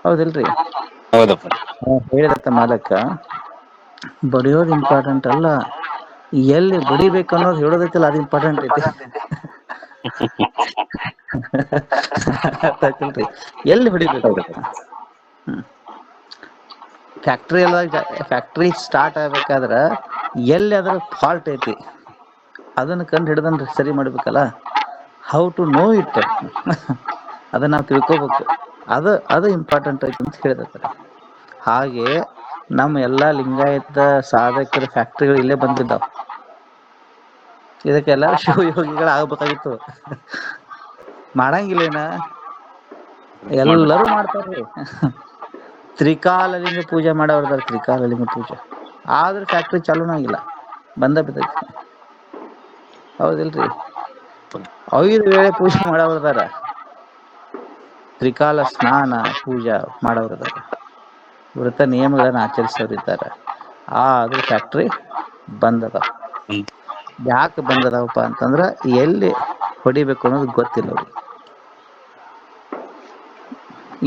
ಹೌದಿಲ್ರಿ? ಹೌದಪ್ಪ. ಹೇಳಿದತ್ತ ಮಾಲಕ, ಬಡಿಯೋದು ಇಂಪಾರ್ಟೆಂಟ್ ಅಲ್ಲ, ಎಲ್ಲಿ ಬಡಿಬೇಕು ಅನ್ನೋದು ಹೇಳೋದೈತಿಲ್ಲ, ಅದು ಇಂಪಾರ್ಟೆಂಟ್ ಐತಿ. ಗೊತ್ತಾಯ್ತಿಲ್ರಿ? ಎಲ್ಲಿ ಹೊಡಿಬೇಕು? ಫ್ಯಾಕ್ಟ್ರಿ ಸ್ಟಾರ್ಟ್ ಆಗ್ಬೇಕಾದ್ರ ಎಲ್ಲಿ ಅದ್ರ ಫಾಲ್ಟ್ ಐತಿ ಅದನ್ನ ಕಂಡು ಹಿಡ್ದನ್ರಿ ಸರಿ ಮಾಡ್ಬೇಕಲ್ಲ. ಹೌ ಟು ನೋ ಇಟ್, ಅದನ್ನ ನಾವು ತಿಳ್ಕೊಬೇಕು. ಅದು ಇಂಪಾರ್ಟೆಂಟ್ ಐತಿ ಅಂತ ಹೇಳಿದತ್ತಾರೆ. ಹಾಗೆ ನಮ್ಮ ಎಲ್ಲಾ ಲಿಂಗಾಯತ ಸಾಧಕರ ಫ್ಯಾಕ್ಟ್ರಿಗಳು ಇಲ್ಲೇ ಬಂದಿದ್ದಾವ. ಇದಕ್ಕೆಲ್ಲ ಶಿವಯೋಗಿಗಳು ಆಗ್ಬೇಕಾಗಿತ್ತು. ಮಾಡಂಗಿಲ್ಲೇನ? ಎಲ್ಲರೂ ಮಾಡ್ತಾರ್ರಿ. ತ್ರಿಕಾಲಲಿಂಗ ಪೂಜೆ ಮಾಡೋರ್ದಾರ, ತ್ರಿಕಾಲಲಿಂಗ ಪೂಜೆ, ಆದ್ರೆ ಫ್ಯಾಕ್ಟ್ರಿ ಚಾಲೂನ ಆಗಿಲ್ಲ, ಬಂದ ಬಿದ್ದೈತಿ. ಹೌದಿಲ್ರಿ? 5 ವೇಳೆ ಪೂಜೆ ಮಾಡೋರ್ದಾರ, ತ್ರಿಕಾಲ ಸ್ನಾನ ಪೂಜಾ ಮಾಡೋರ್ದಾರ, ವ್ರತ ನಿಯಮಗಳನ್ನ ಆಚರಿಸೋರಿದ್ದಾರೆ, ಆದ್ರೂ ಫ್ಯಾಕ್ಟ್ರಿ ಬಂದದ. ಯಾಕೆ ಬಂದದವಪ್ಪ ಅಂತಂದ್ರ ಎಲ್ಲಿ ಹೊಡಿಬೇಕು ಅನ್ನೋದು ಗೊತ್ತಿಲ್ಲ ಅವ್ರಿಗೆ.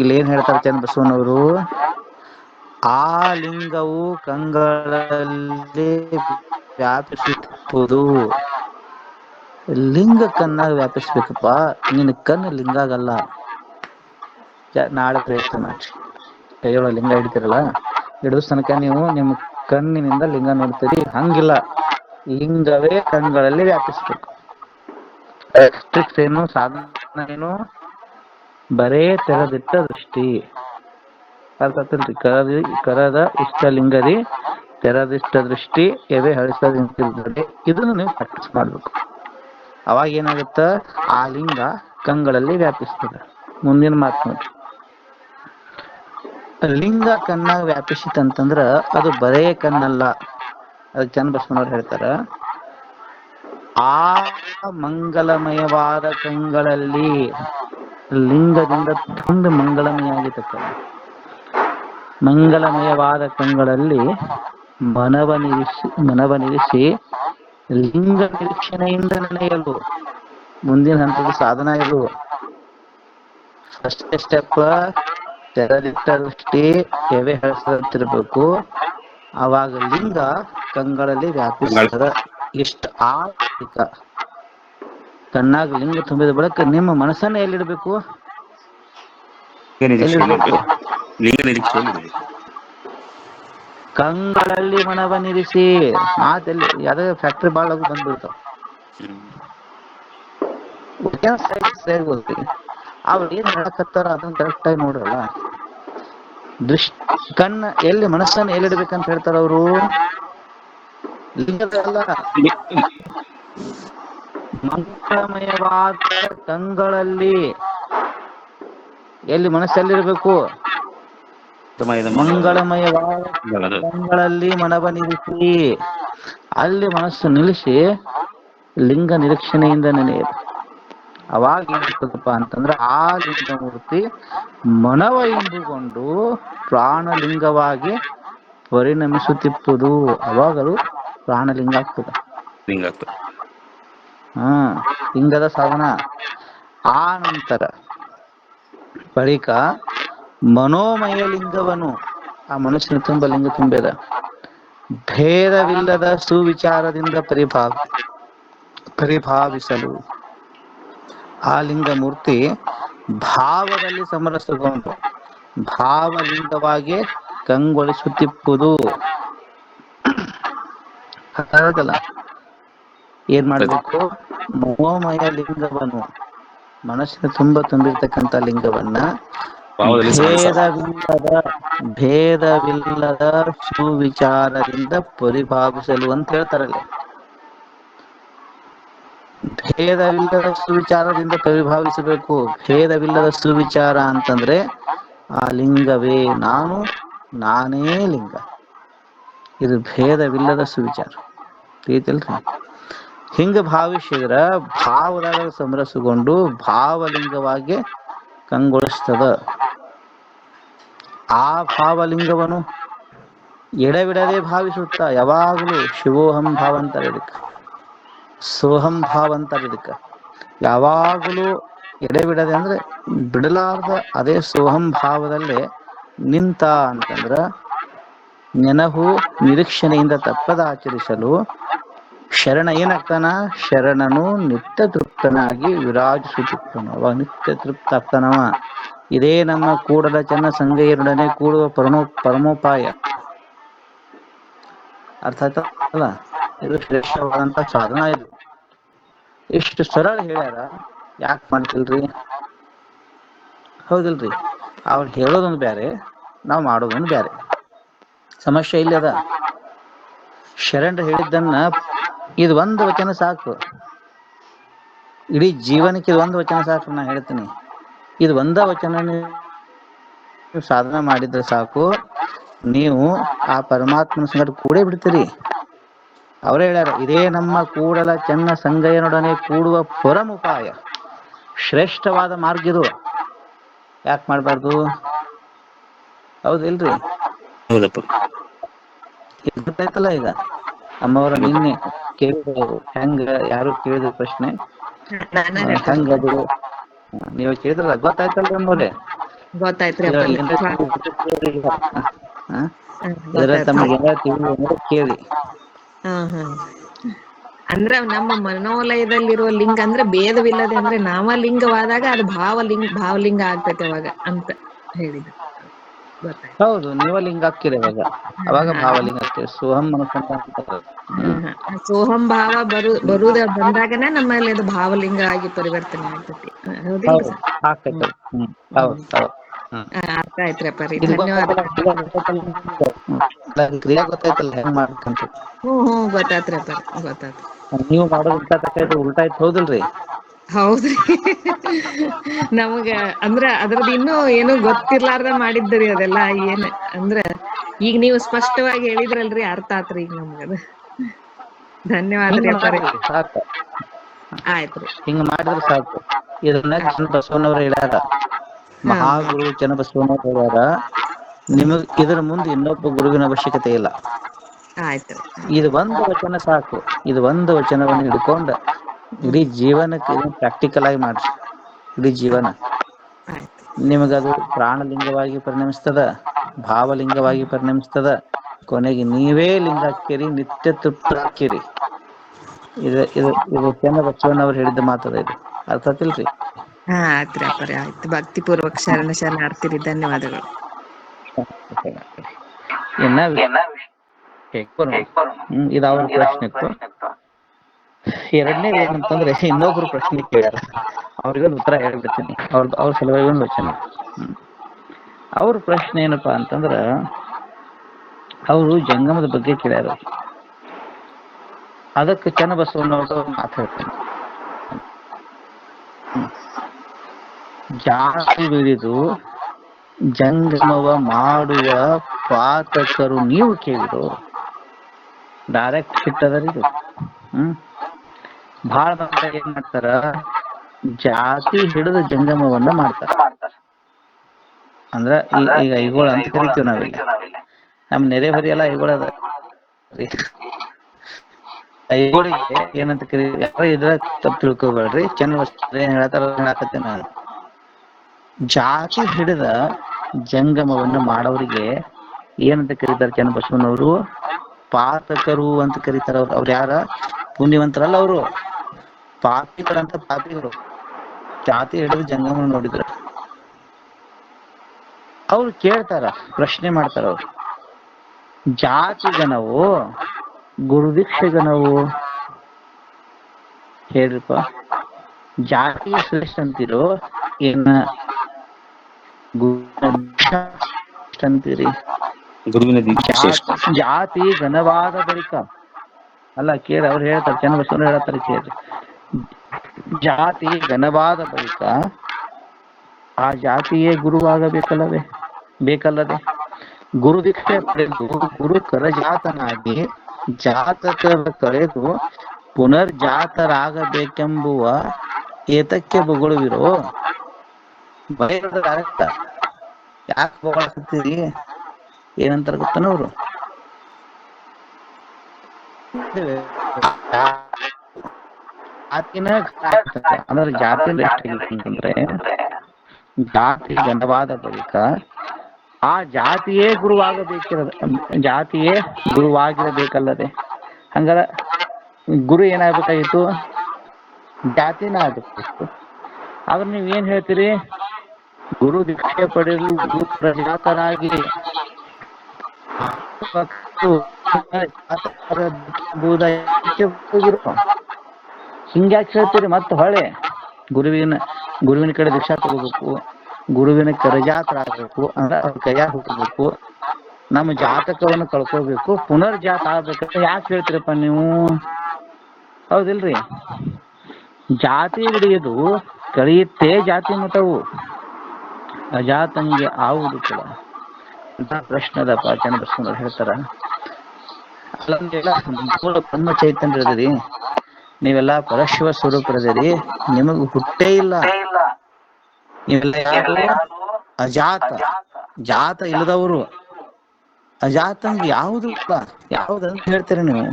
ಇಲ್ಲಿ ಏನ್ ಹೇಳ್ತಾರೆ ಚನ್ನಬಸವಣ್ಣವರು, ಆ ಲಿಂಗವು ಕಂಗಳಲ್ಲಿ ವ್ಯಾಪಿಸುವುದು. ಲಿಂಗ ಕಣ್ಣಾಗ ವ್ಯಾಪಿಸ್ಬೇಕಪ್ಪ, ನಿನ್ನ ಕಣ್ಣು ಲಿಂಗ ಆಗಲ್ಲ. ನಾಳೆ ಪ್ರಯತ್ನ ಮಾಡ್ರಿ, ಕೈಯೊಳಗ ಲಿಂಗ ಹಿಡಿತಿರಲ್ಲ, ಹಿಡಿದ ತನಕ ನೀವು ನಿಮ್ಮ ಕಣ್ಣಿನಿಂದ ಲಿಂಗ ನೋಡ್ತೀರಿ. ಹಂಗಿಲ್ಲ, ಲಿಂಗವೇ ಕಣ್ಗಳಲ್ಲಿ ವ್ಯಾಪಿಸ್ಬೇಕು. ಟ್ರಿಕ್ಸ್ ಏನು, ಸಾಧನ ಏನು? ಬರೇ ತೆರೆದಿಟ್ಟ ದೃಷ್ಟಿ. ಅರ್ಥಾತ್ರಿ? ಕರದ ಇಷ್ಟಲಿಂಗದಿ ತೆರೆದಿಷ್ಟ ದೃಷ್ಟಿ, ಎವೆ ಹಳಿಸದಿ. ಇದನ್ನು ನೀವು ಪ್ರಾಕ್ಟೀಸ್ ಮಾಡ್ಬೇಕು. ಅವಾಗ ಏನಾಗುತ್ತ, ಆ ಲಿಂಗ ಕಂಗಳಲ್ಲಿ ವ್ಯಾಪಿಸ್ತದೆ. ಮುಂದಿನ ಮಾತು ನೋಡ್ರಿ, ಲಿಂಗ ಕಣ್ಣಾಗ ವ್ಯಾಪಿಸಿತಂತಂದ್ರ ಅದು ಬರೇ ಕಣ್ಣಲ್ಲ. ಅದಕ್ಕೆ ಚನ್ನಬಸವಣ್ಣವ್ರು ಹೇಳ್ತಾರ, ಆ ಮಂಗಲಮಯವಾದ ಕಂಗಳಲ್ಲಿ, ಲಿಂಗದಿಂದ ತುಂಬ ಮಂಗಳಮಯಾಗಿತಕ್ಕ, ಮಂಗಲಮಯವಾದ ಕಂಗಳಲ್ಲಿ ಮನವನಿರಿಸಿ ಲಿಂಗ ನಿರೀಕ್ಷಣೆಯಿಂದ ನೆನೆಯಲು. ಮುಂದಿನ ಹಂತದ ಸಾಧನ ಇದು. ಫಸ್ಟ್ ಸ್ಟೆಪ್ ತೆರೆದಿಟ್ಟ ದೃಷ್ಟಿ, ಎವೆ ಹಳಿಸದಂತಿರ್ಬೇಕು. ಅವಾಗ ಲಿಂಗ ಕಂಗಳಲ್ಲಿ ವ್ಯಾಪಿಸ್ತದ. ಇಷ್ಟ ಆಗ ಕಣ್ಣಾಗ ಲಿಂಗ ತುಂಬಿದ ಬಳಿಕ ನಿಮ್ಮ ಮನಸ್ಸನ್ನ ಎಲ್ಲಿಡ್ಬೇಕು? ಕಂಗಳಲ್ಲಿ ಮನವನ್ನಿರಿಸಿ. ಮಾತೆಲ್ಲಿ ಯಾವ್ದ ಫ್ಯಾಕ್ಟ್ರಿ ಬಾಳ ಲಗು ಬಂದ್ಬಿಡ್ತಾವ. ಅವ್ರು ಏನ್ ಹೇಳಕತ್ತಾರ ಅದನ್ನ ಕರೆಕ್ಟ್ ಆಗಿ ನೋಡ್ರಲ್ಲ. ಕಣ್ಣ ಎಲ್ಲಿ, ಮನಸ್ಸನ್ನ ಎಲ್ಲಿಡ್ಬೇಕಂತ ಹೇಳ್ತಾರ ಅವರು? ಲಿಂಗದ ಅಲ್ಲ, ಮಂಗಳಮಯವಾದ ಕಂಗಳಲ್ಲಿ, ಎಲ್ಲಿ ಮನಸ್ಸಲ್ಲಿರ್ಬೇಕು, ಮಂಗಳಮಯವಾದ ಕಂಗಳಲ್ಲಿ ಮನವ ನಿಲ್ಲಿಸಿ, ಅಲ್ಲಿ ಮನಸ್ಸು ನಿಲ್ಲಿಸಿ ಲಿಂಗ ನಿರೀಕ್ಷಣೆಯಿಂದ ನೆನೆಯಿರಿ. ಅವಾಗ ಏನಾಗ್ತದಪ್ಪ ಅಂತಂದ್ರೆ ಆ ಲಿಂಗಮೂರ್ತಿ ಮನವ ಇಂದುಕೊಂಡು ಪ್ರಾಣಲಿಂಗವಾಗಿ ಪರಿಣಮಿಸುತ್ತಿಪ್ಪುದು. ಅವಾಗದು ಪ್ರಾಣಲಿಂಗ ಆಗ್ತದೆ. ಲಿಂಗದ ಸಾಧನ. ಆ ನಂತರ ಬಳಿಕ ಮನೋಮಯ ಲಿಂಗವನ್ನು, ಆ ಮನುಷ್ಯನ ತುಂಬ ಲಿಂಗ ತುಂಬಿದ, ಭೇದವಿಲ್ಲದ ಸುವಿಚಾರದಿಂದ ಪರಿಭಾವಿಸಲು ಆ ಲಿಂಗ ಮೂರ್ತಿ ಭಾವದಲ್ಲಿ ಸಮರಸಗೊಂಡು ಭಾವಲಿಂಗವಾಗಿ ಕಂಗೊಳಿಸುತ್ತಿಪ್ಪುದು. ಹಾಗಾಗಲ್ಲ. ಏನ್ ಮಾಡ್ಬೇಕು? ಮನೋಮಯ ಲಿಂಗವನ್ನು, ಮನಸ್ಸಿನ ತುಂಬಿರ್ತಕ್ಕಂಥ ಲಿಂಗವನ್ನ ಭೇದವಿಲ್ಲದ ಸುವಿಚಾರದಿಂದ ಪರಿಭಾವಿಸಲು ಅಂತ ಹೇಳ್ತಾರಲ್ಲಿ. ಭೇದವಿಲ್ಲದ ಸುವಿಚಾರದಿಂದ ಪರಿಭಾವಿಸಬೇಕು. ಭೇದವಿಲ್ಲದ ಸುವಿಚಾರ ಅಂತಂದ್ರೆ ಆ ಲಿಂಗವೇ ನಾನೇ ಲಿಂಗ. ಇದು ಭೇದವಿಲ್ಲದ ಸುವಿಚಾರ. ತಿಳಿತಲ್ರಿ? ಹಿಂಗ ಭಾವಿಸಿದ್ರ ಭಾವದಾಗ ಸಮರಸಗೊಂಡು ಭಾವಲಿಂಗವಾಗಿ ಕಂಗೊಳಿಸ್ತದ. ಆ ಭಾವಲಿಂಗವನ್ನು ಎಡಬಿಡದೆ ಭಾವಿಸುತ್ತಾ ಯಾವಾಗಲೂ ಶಿವೋಹಂ ಭಾವ ಅಂತಾರೆ ಇದಕ್ಕೆ, ಸೋಹಂ ಭಾವ ಅಂತಾರೆ ಇದಕ್ಕೆ. ಯಾವಾಗಲೂ ಎಡೆಬಿಡದೆ ಅಂದ್ರೆ ಬಿಡಲಾರ್ದ ಅದೇ ಸೋಹಂ ಭಾವದಲ್ಲೇ ನಿಂತ ಅಂತಂದ್ರ ನೆನಹು ನಿರೀಕ್ಷಣೆಯಿಂದ ತಪ್ಪದ ಆಚರಿಸಲು ಶರಣ ಏನಾಗ್ತಾನ? ಶರಣನು ನಿತ್ಯ ತೃಪ್ತನಾಗಿ ವಿರಾಜಿಸುತ್ತಿರ್ತಾನ. ಅವಾಗ ನಿತ್ಯ ತೃಪ್ತ ಆಗ್ತಾನವ. ಇದೇ ನಮ್ಮ ಕೂಡಲ ಚೆನ್ನ ಸಂಗಯ್ಯರೊಡನೆ ಕೂಡುವ ಪರಮೋಪಾಯ. ಅರ್ಥ ಆಯ್ತಲ್ಲ? ಇದು ಶ್ರೇಷ್ಠವಾದಂತ ಸಾಧನ. ಇದು ಇಷ್ಟು ಸರಳ ಹೇಳ್ಯಾರ, ಯಾಕೆ ಮಾಡ್ತಿಲ್ರಿ? ಹೌದಿಲ್ರಿ? ಅವ್ರು ಹೇಳೋದೊಂದು ಬ್ಯಾರೆ, ನಾವು ಮಾಡೋದೊಂದು ಬ್ಯಾರೆ. ಸಮಸ್ಯೆ ಇಲ್ಲಿ ಅದ. ಶರಣರು ಹೇಳಿದ್ದನ್ನ ಇದು ಒಂದು ವಚನ ಸಾಕು, ಇಡೀ ಜೀವನಕ್ಕೆ ಇದು ಒಂದು ವಚನ ಸಾಕು. ನಾ ಹೇಳ್ತೀನಿ, ಇದು ಒಂದ ವಚನ ನೀವು ಸಾಧನ ಮಾಡಿದ್ರೆ ಸಾಕು, ನೀವು ಆ ಪರಮಾತ್ಮನ ಸಂಗಡ ಕೂಡೇ ಬಿಡ್ತೀರಿ. ಅವರೇ ಹೇಳ್ಯಾರ, ಇದೇ ನಮ್ಮ ಕೂಡಲ ಚೆನ್ನ ಸಂಗಯ್ಯನೊಡನೆ ಕೂಡುವ ಪರಮೋಪಾಯ, ಶ್ರೇಷ್ಠವಾದ ಮಾರ್ಗ ಇದು. ಯಾಕೆ ಮಾಡ್ಬಾರ್ದು? ಹೌದಿಲ್ರಿ? ಇದು ಗೊತ್ತಾಯ್ತಲ್ಲ. ಈಗ ಅಮ್ಮವರ ನಿನ್ನೆ ಕೇಳಿದ್ರು, ಹೆಂಗ ಯಾರು ಕೇಳಿದ್ರು ಪ್ರಶ್ನೆ, ಹೆಂಗದು ನೀವು ಕೇಳಿದ್ರಲ್ಲ, ಗೊತ್ತಾಯ್ತಲ್ರಿ ಅಮ್ಮವ್ರೆ? ಗೊತ್ತಾಯ್ತ್ರಿ. ತಮಗೆ ಕೇಳಿ. ಅಂದ್ರ ನಮ್ಮ ಮನೋಲಯದಲ್ಲಿರುವ ಲಿಂಗ ಅಂದ್ರೆ ಭೇದವಿಲ್ಲದೆ, ಅಂದ್ರೆ ನಾಮಲಿಂಗವಾದಾಗ ಅದು ಭಾವಲಿಂಗ ಆಗ್ತೈತೆ ಅವಾಗ ಅಂತ ಹೇಳಿದ್ರು. ಹೌದು, ನೀವ ಲಿಂಗ ಹಾಕಿರಿ ಅವಾಗ ಭಾವಲಿಂಗ ಆಗ್ತದೆ. ಸೋಹಂ ಸೋಹಂ ಭಾವ ಬಂದಾಗನೇ ನಮ್ಮಲ್ಲಿ ಅದು ಭಾವಲಿಂಗ ಆಗಿ ಪರಿವರ್ತನೆ ಆಗ್ತೈತಿ. ಹೌದಿಲ್ರಿ? ಅರ್ಥ ಆಯ್ತ್ರಪ್ಪ ರೀ, ಧನ್ಯವಾದ. ಕ್ರಿಯಾ ಗೊತ್ತಾಯ್ತಲ್ಲ ಹೆಂಗ್ ಮಾಡ್ಕಂತ? ಗೊತ್ತಾತ್ರಪ್ಪ, ಗೊತ್ತಾಯ್ತು. ನೀವು ಮಾಡೋದು ಉಲ್ಟಾ ಆಯ್ತು. ಹೌದಿಲ್ರಿ? ಹೌದ್ರಿ. ನಮಗ ಅಂದ್ರ ಅದ್ರದ್ದು ಇನ್ನೂ ಏನು ಗೊತ್ತಿರ್ಲಾರ್ದ ಮಾಡಿದ್ದರಿ ಅದೆಲ್ಲ. ಏನ್ ಅಂದ್ರ ಈಗ ನೀವು ಸ್ಪಷ್ಟವಾಗಿ ಹೇಳಿದ್ರಲ್ರಿ, ಅರ್ಥ ಆತ್ರಿ ಈಗ ನಮ್ಗದ. ಧನ್ಯವಾದ್ರಿ ಅಪ್ಪಾರಿ. ಆಯ್ತ್ರಿ, ಹಿಂಗ ಮಾಡಿದ್ರೆ ಸಾಕು. ಇದನ್ನ ಚನ್ನಬಸವನವ್ರು ಹೇಳ್ಯಾರ, ಮಹಾಗುರು ಚನ್ನಬಸವನವ್ರು ಹೇಳ್ಯಾರ, ನಿಮಗ್ ಇದ್ರ ಮುಂದೆ ಇನ್ನೊಬ್ಬ ಗುರುವಿನ ಅವಶ್ಯಕತೆ ಇಲ್ಲ. ಆಯ್ತು, ಇದು ಒಂದು ವಚನ ಸಾಕು. ಇದು ಒಂದು ವಚನವನ್ನು ಹಿಡ್ಕೊಂಡ ಇಡೀ ಜೀವನಕ್ಕೆ ಪ್ರಾಕ್ಟಿಕಲ್ ಆಗಿ ಮಾಡ್ರಿ. ಇಡೀ ಜೀವನ ನಿಮಗದು ಪ್ರಾಣಲಿಂಗವಾಗಿ ಪರಿಣಮಿಸ್ತದ, ಭಾವಲಿಂಗವಾಗಿ ಪರಿಣಮಿಸ್ತದ. ಕೊನೆಗೆ ನೀವೇ ಲಿಂಗ ಹಾಕಿರಿ, ನಿತ್ಯ ತೃಪ್ತ ಹಾಕಿರಿ. ಇದು ಚನ್ನಬಸವನವ್ರು ಹೇಳಿದ ಮಾತದ. ಇದು ಅರ್ಥ ಆತಿಲ್ರಿ? ಆಯ್ತ್ರಿ ಅಪ್ಪಾರಿ, ಆಯ್ತು. ಭಕ್ತಿ ಪೂರ್ವಕ ಶರಣಾರ್ಥಿರಿ. ಧನ್ಯವಾದಗಳು. ಇದು ಅವ್ರ ಪ್ರಶ್ನೆ ಇತ್ತು. ಎರಡನೇದು ಏನಂತಂದ್ರೆ, ಇನ್ನೊಬ್ರು ಪ್ರಶ್ನೆ ಕೇಳ್ಯಾರ, ಅವ್ರಿಗೊಂದು ಉತ್ತರ ಹೇಳ್ಬಿಡ್ತೀನಿ. ಅವ್ರ ಸಲುವಾಗಿ ಒಂದು ವಚನ. ಅವ್ರ ಪ್ರಶ್ನೆ ಏನಪ್ಪಾ ಅಂತಂದ್ರ, ಅವರು ಜಂಗಮದ ಬಗ್ಗೆ ಕೇಳ್ಯಾರ. ಅದಕ್ಕೆ ಚನ್ನಬಸವಣ್ಣವರು ಮಾತಾಡ್ತಾರೆ, ಜಾತಿ ಬಿಡಿದು ಜಂಗಮವ ಮಾಡುವ ಪಾತಕರು ನೀವು ಕೇಳಿರು. ಡೈರೆಕ್ಟ್ ಹಿಟ್ ಅದರಿ ಇದು. ಬಹಳ ಮಂದಿ ಏನ್ ಮಾಡ್ತಾರ, ಜಾತಿ ಹಿಡಿದು ಜಂಗಮವನ್ನ ಮಾಡ್ತಾರ. ಅಂದ್ರ ಈಗ ಐಗೋಳ ಅಂತ ಕರಿತೀವಿ ನಾವೀಗ. ನಮ್ ನೆರೆಹೊರೆ ಎಲ್ಲ ಐಗೋಳ ಅದ. ಐಗೋಳಿಗೆ ಏನಂತ ಕರೀತೀವಿ, ಯಾರು ಇದ್ರ ತಪ್ಪು ತಿಳ್ಕೊಬೇಡ್ರಿ. ಚನ್ನಬಸವ ಏನ್ ಹೇಳಕತ್ತೇನ, ಜಾತಿ ಹಿಡಿದ ಜಂಗಮವನ್ನು ಮಾಡೋರಿಗೆ ಏನಂತ ಕರೀತಾರೆ ಚನ್ನಬಸವನವರು? ಪಾತಕರು ಅಂತ ಕರೀತಾರ. ಅವ್ರು ಯಾರ? ಪುಣ್ಯವಂತರಲ್ಲ, ಅವರು ಪಾಪಿಗಳಂತ. ಪಾಪಿಗಳು ಜಾತಿ ಹಿಡಿದು ಜಂಗಮ ನೋಡಿದ್ರು. ಅವ್ರು ಕೇಳ್ತಾರ, ಪ್ರಶ್ನೆ ಮಾಡ್ತಾರ. ಅವ್ರು ಜಾತಿಗನವು ಗುರುದೀಕ್ಷೆಗನವು ಹೇಳ್ರಿಪ್ಪ, ಜಾತಿ ಶ್ರೇಷ್ಠ ಅಂತೀರೋ ಏನ ಅಂತೀರಿ? ಗುರುವಿನ ದೀಕ್ಷೆ ಜಾತಿ ಘನವಾದ ಬಳಿಕ ಅಲ್ಲ, ಕೇಳಿ ಅವ್ರು ಹೇಳ್ತಾರೆ, ಚನ್ನಬಸವಣ್ಣ ಹೇಳ್ತಾರೆ ಕೇಳಿ. ಜಾತಿ ಘನವಾದ ಬಳಿಕ ಆ ಜಾತಿಯೇ ಬೇಕಲ್ಲದೆ ಗುರು ದೀಕ್ಷೆ ಪಡೆದು ಗುರು ಕರಜಾತನಾಗಿ ಜಾತಕರ ಕಳೆದು ಪುನರ್ಜಾತರಾಗಬೇಕೆಂಬುವ ಏತಕ್ಕೆ ಬೊಗಳುವಿರೋ? ಬಯಲಾಗತ್ತ. ಯಾಕೆ ಬೊಗಳಾಕತ್ತೀರಿ? ಏನಂತಾರ ಗೊತ್ತನವ್ರು? ಜಾತಿನ ಅಂದ್ರೆ ಜಾತಿ ಎಷ್ಟಾಗಿತ್ತಂತಂದ್ರೆ, ಜಾತಿ ಗಂಡವಾದ ಬಳಿಕ ಆ ಜಾತಿಯೇ ಗುರುವಾಗಿರಬೇಕಲ್ಲದೆ. ಹಂಗಾರ ಗುರು ಏನಾಗ್ಬೇಕಾಗಿತ್ತು? ಜಾತಿನ ಆಗ್ಬೇಕಾಗಿತ್ತು. ಆದ್ರೆ ನೀವ್ ಏನ್ ಹೇಳ್ತೀರಿ? ಗುರು ದೀಕ್ಷೆ ಪಡೆಯಲು ಗುರು ಪ್ರಜಾತರಾಗಿ ಹಿಂಗ್ಯಾಕೆ ಹೇಳ್ತೀರಿ? ಮತ್ತೆ ಹೊಳೆ ಗುರುವಿನ ಕಡೆ ದೀಕ್ಷಾ ತಗೋಬೇಕು, ಗುರುವಿನ ಕರಜಾತರಾಗಬೇಕು, ಅಂದ್ರೆ ಅವ್ರ ಕೈಯಾಗ ಹುಟ್ಟಬೇಕು, ನಮ್ಮ ಜಾತಕವನ್ನು ಕಳ್ಕೋಬೇಕು, ಪುನರ್ಜಾತ ಆಗ್ಬೇಕಂತ ಯಾಕೆ ಹೇಳ್ತೀರಪ್ಪ ನೀವು? ಹೌದಿಲ್ರಿ? ಜಾತಿ ಹಿಡಿಯೋದು ಕಳೆಯುತ್ತೇ ಜಾತಿ ಮತವು, ಅಜಾತಂಗೆ ಆವುದು ಕೂಡ ಅಂತ ಪ್ರಶ್ನೆ ಅದಪ್ಪ. ಚನ್ನಬಸವಣ್ಣವ್ರು ಹೇಳ್ತಾರ. ಅಲ್ಲಂದೆಲ್ಲ ಮೂಲ ಬ್ರಹ್ಮ ಚೈತನ್ಯ ಇರದಿರಿ, ನೀವೆಲ್ಲ ಪರಶಿವ ಸ್ವರೂಪರದಿರಿ, ನಿಮಗ್ ಹುಟ್ಟೇ ಇಲ್ಲ. ನೀವೆಲ್ಲ ಯಾರು? ಅಜಾತ, ಜಾತ ಇಲ್ಲದವರು. ಅಜಾತಂಗೆ ಯಾವುದು ಯಾವ್ದಂತ ಹೇಳ್ತೀರಿ ನೀವು?